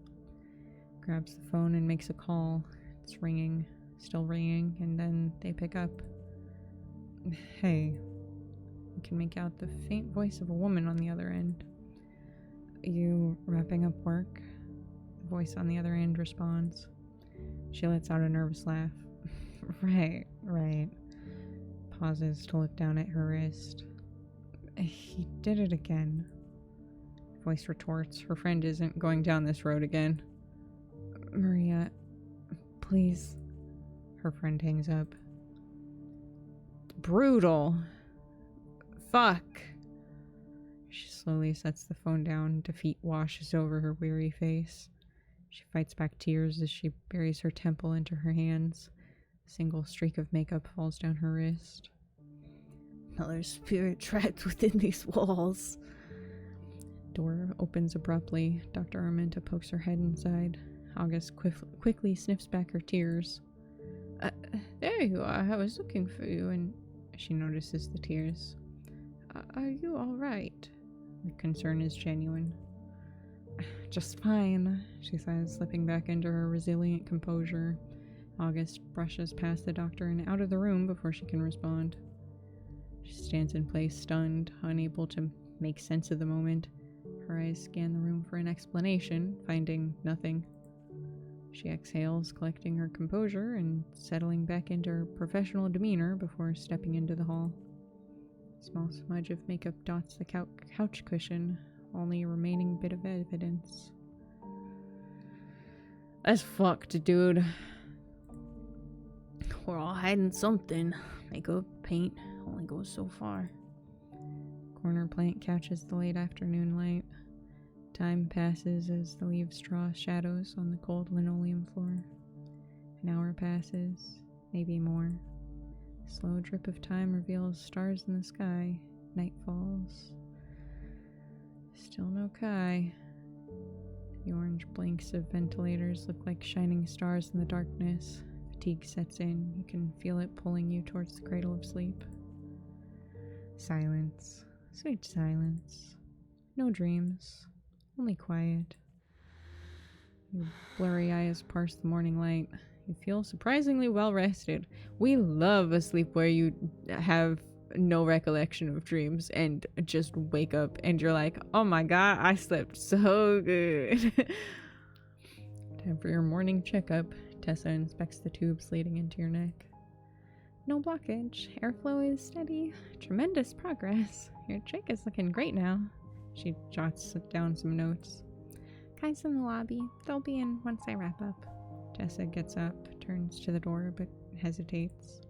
Grabs the phone and makes a call. It's ringing, still ringing, and then they pick up. Hey. You can make out the faint voice of a woman on the other end. You wrapping up work? The voice on the other end responds. She lets out a nervous laugh. Right. Pauses to look down at her wrist. He did it again. The voice retorts. Her friend isn't going down this road again. Maria, please. Her friend hangs up. Brutal. Fuck. She slowly sets the phone down. Defeat washes over her weary face. She fights back tears as she buries her temple into her hands. A single streak of makeup falls down her wrist. Another spirit trapped within these walls. Door opens abruptly. Dr. Armenta pokes her head inside. August quickly sniffs back her tears. Uh, there you are. I was looking for you, and she notices the tears. Are you alright? The concern is genuine. Just fine, she says, slipping back into her resilient composure. August brushes past the doctor and out of the room before she can respond. She stands in place, stunned, unable to make sense of the moment. Her eyes scan the room for an explanation, finding nothing. She exhales, collecting her composure and settling back into her professional demeanor before stepping into the hall. A small smudge of makeup dots the couch cushion, only remaining bit of evidence. That's fucked, dude. We're all hiding something. Makeup, paint, only goes so far. Corner plant catches the late afternoon light. Time passes as the leaves draw shadows on the cold linoleum floor. An hour passes, maybe more. A slow drip of time reveals stars in the sky. Night falls. Still no Kai. The orange blinks of ventilators look like shining stars in the darkness. Fatigue sets in. You can feel it pulling you towards the cradle of sleep. Silence. Sweet silence. No dreams. Only quiet. Your blurry eyes parse the morning light. You feel surprisingly well rested. We love a sleep where you have no recollection of dreams and just wake up and you're like, oh my god, I slept so good. Time for your morning checkup. Tessa inspects the tubes leading into your neck. No blockage. Airflow is steady. Tremendous progress. Your trach is looking great now. She jots down some notes. Kai's in the lobby. They'll be in once I wrap up. Tessa gets up, turns to the door, but hesitates.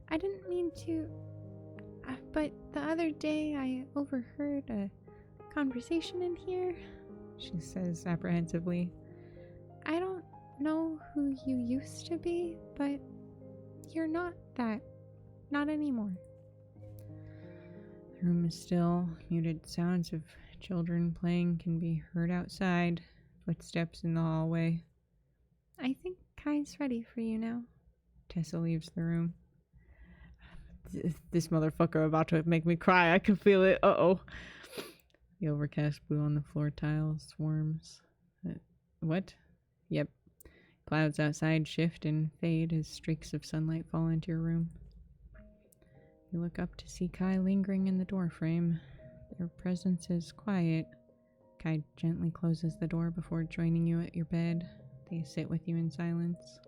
I didn't mean to... but the other day I overheard a conversation in here, she says apprehensively. I don't know who you used to be, but you're not that. Not anymore. The room is still. Muted sounds of children playing can be heard outside. Footsteps in the hallway. I think Kai's ready for you now. Tessa leaves the room. This motherfucker about to make me cry. I can feel it. Uh-oh. The overcast blue on the floor tiles swarms. What? Yep. Clouds outside shift and fade as streaks of sunlight fall into your room. You look up to see Kai lingering in the doorframe. Their presence is quiet. Kai gently closes the door before joining you at your bed. They sit with you in silence.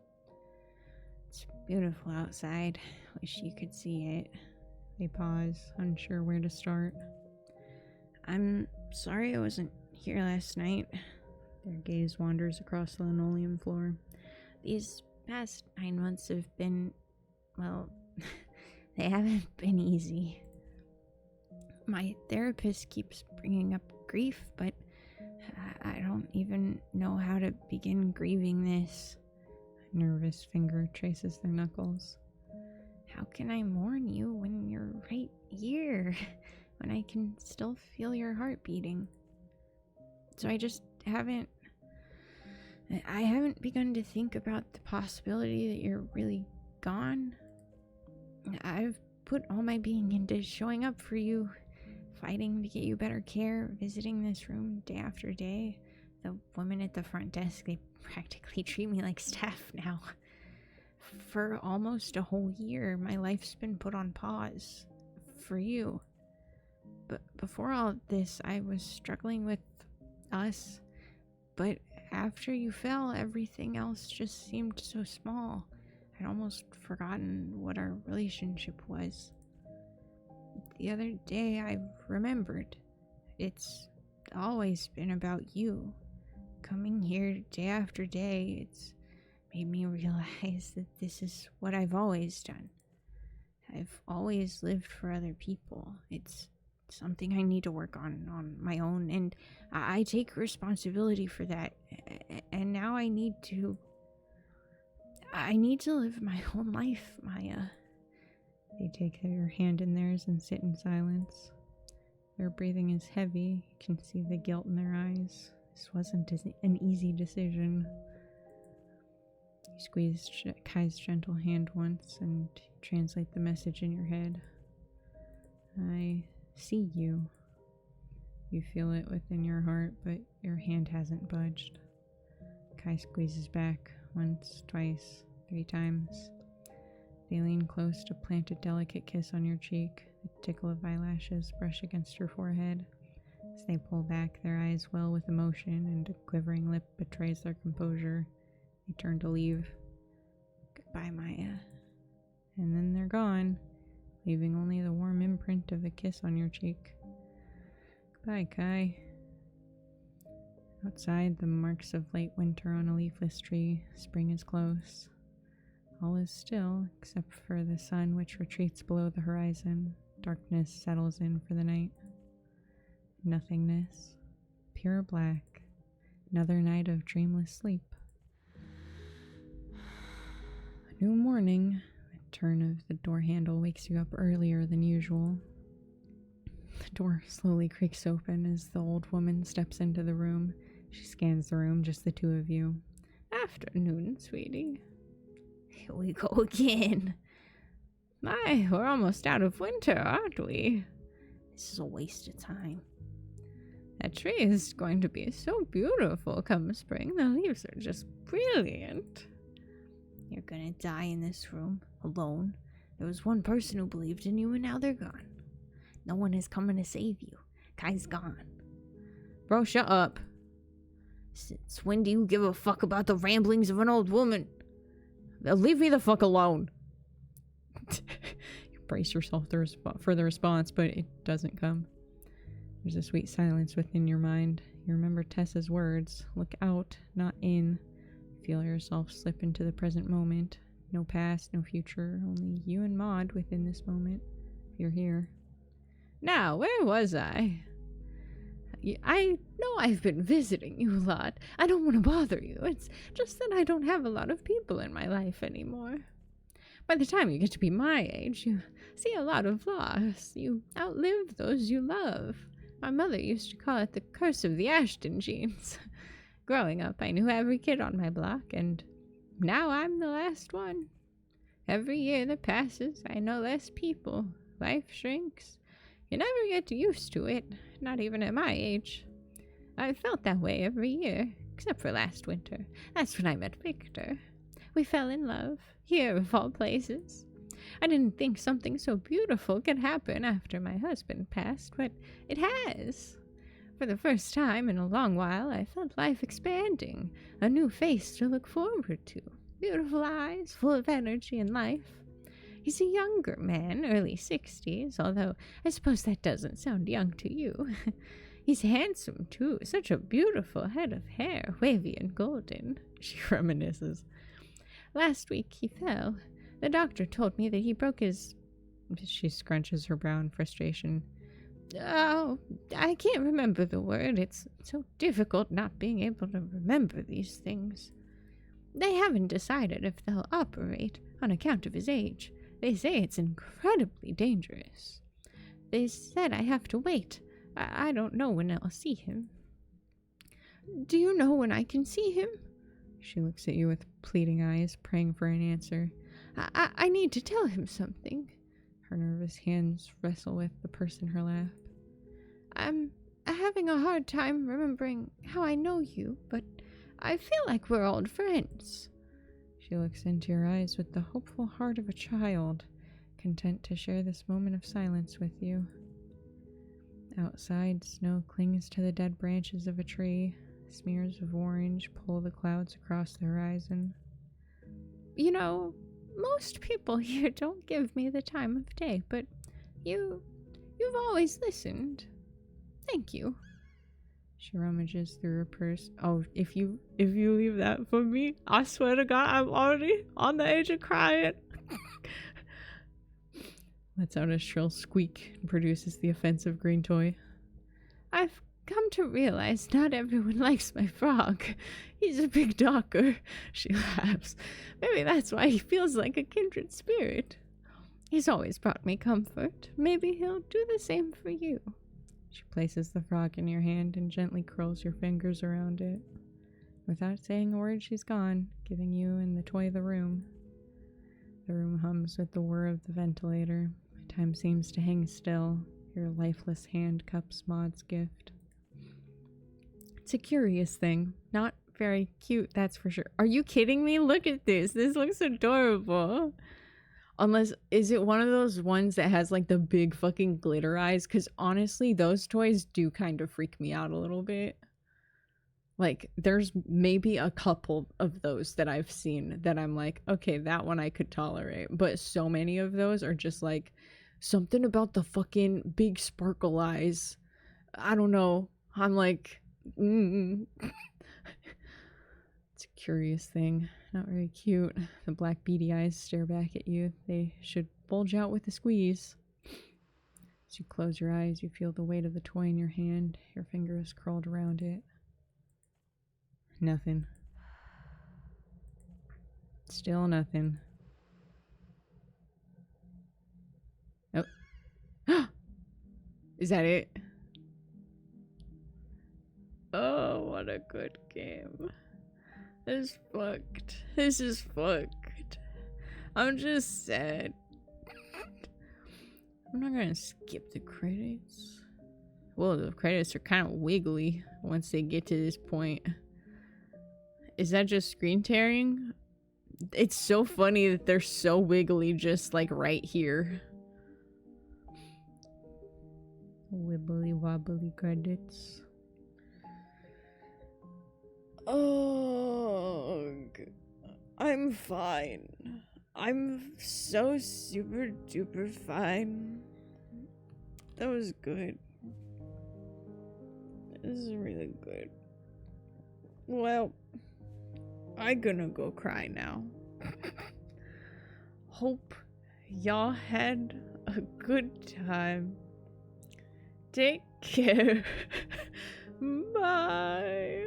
It's beautiful outside. Wish you could see it. They pause, unsure where to start. I'm sorry I wasn't here last night. Their gaze wanders across the linoleum floor. These past 9 months have been, well, they haven't been easy. My therapist keeps bringing up grief, but I don't even know how to begin grieving this. A nervous finger traces their knuckles. How can I mourn you when you're right here? When I can still feel your heart beating? So I haven't begun to think about the possibility that you're really gone. I've put all my being into showing up for you, fighting to get you better care, visiting this room day after day. The women at the front desk, they practically treat me like staff now. For almost a whole year, my life's been put on pause. For you. But before all this, I was struggling with us. But after you fell, everything else just seemed so small. I'd almost forgotten what our relationship was. The other day, I remembered. It's always been about you. Coming here day after day, it's made me realize that this is what I've always done. I've always lived for other people. It's something I need to work on my own, and I take responsibility for that. And now I need to live my own life, Maya. They take your hand in theirs and sit in silence. Their breathing is heavy. You can see the guilt in their eyes. This wasn't an easy decision. You squeeze Kai's gentle hand once and translate the message in your head. I see you. You feel it within your heart, but your hand hasn't budged. Kai squeezes back once, twice, 3 times. They lean close to plant a delicate kiss on your cheek. The tickle of eyelashes brush against your forehead. As they pull back, their eyes well with emotion, and a quivering lip betrays their composure. They turn to leave. Goodbye, Maya. And then they're gone, leaving only the warm imprint of a kiss on your cheek. Goodbye, Kai. Outside, the marks of late winter on a leafless tree. Spring is close. All is still, except for the sun which retreats below the horizon. Darkness settles in for the night. Nothingness. Pure black. Another night of dreamless sleep. A new morning. A turn of the door handle wakes you up earlier than usual. The door slowly creaks open as the old woman steps into the room. She scans the room, just the two of you. Afternoon, sweetie. Here we go again. My, we're almost out of winter, aren't we? This is a waste of time. That tree is going to be so beautiful come spring. The leaves are just brilliant. You're gonna die in this room, alone. There was one person who believed in you, and now they're gone. No one is coming to save you. Kai's gone. Bro, shut up. Since when do you give a fuck about the ramblings of an old woman? Leave me the fuck alone. You brace yourself for the response, but it doesn't come. There's a sweet silence within your mind. You remember Tessa's words. Look out, not in. Feel yourself slip into the present moment. No past, no future. Only you and Maud within this moment. You're here. Now, where was I? I know I've been visiting you a lot. I don't want to bother you. It's just that I don't have a lot of people in my life anymore. By the time you get to be my age, you see a lot of loss. You outlive those you love. My mother used to call it the curse of the Ashton genes. Growing up, I knew every kid on my block, and now I'm the last one. Every year that passes, I know less people. Life shrinks. You never get used to it, not even at my age. I felt that way every year, except for last winter. That's when I met Victor. We fell in love, here of all places. I didn't think something so beautiful could happen after my husband passed, but it has. For the first time in a long while, I felt life expanding, a new face to look forward to, beautiful eyes, full of energy and life. He's a younger man, early 60s, although I suppose that doesn't sound young to you. He's handsome, too, such a beautiful head of hair, wavy and golden. She reminisces. Last week he fell. The doctor told me that he broke his... She scrunches her brow in frustration. Oh, I can't remember the word. It's so difficult not being able to remember these things. They haven't decided if they'll operate on account of his age. They say it's incredibly dangerous. They said I have to wait. I don't know when I'll see him. Do you know when I can see him? She looks at you with pleading eyes, praying for an answer. I need to tell him something. Her nervous hands wrestle with the purse in her lap. I'm having a hard time remembering how I know you, but I feel like we're old friends. She looks into your eyes with the hopeful heart of a child, content to share this moment of silence with you. Outside, snow clings to the dead branches of a tree. Smears of orange pull the clouds across the horizon. You know, most people here don't give me the time of day, but you've always listened. Thank you. She rummages through her purse. Oh, if you leave that for me, I swear to God, I'm already on the edge of crying. Lets out a shrill squeak and produces the offensive green toy. I've come to realize not everyone likes my frog. He's a big talker. She laughs. Maybe that's why he feels like a kindred spirit. He's always brought me comfort. Maybe he'll do the same for you. She places the frog in your hand and gently curls your fingers around it. Without saying a word, she's gone, giving you and the toy the room. The room hums with the whir of the ventilator. Time seems to hang still. Your lifeless hand cups Maud's gift. It's a curious thing. Not very cute, that's for sure. Are you kidding me? Look at this. This looks adorable. Unless, is it one of those ones that has like the big fucking glitter eyes? Because honestly, those toys do kind of freak me out a little bit. Like, there's maybe a couple of those that I've seen that I'm like, okay, that one I could tolerate. But so many of those are just like, something about the fucking big sparkle eyes. I don't know. I'm like, It's a curious thing. Not very cute. The black beady eyes stare back at you. They should bulge out with a squeeze. As you close your eyes, you feel the weight of the toy in your hand. Your fingers curled around it. Nothing. Still nothing. Oh. Is that it? Oh, what a good game. This is fucked. This is fucked. I'm just sad. I'm not gonna skip the credits. Well, the credits are kind of wiggly once they get to this point. Is that just screen tearing? It's so funny that they're so wiggly just like right here. Wibbly wobbly credits. Oh, I'm fine. I'm so super duper fine. That was good. This is really good. Well, I'm gonna go cry now. Hope y'all had a good time. Take care. Bye.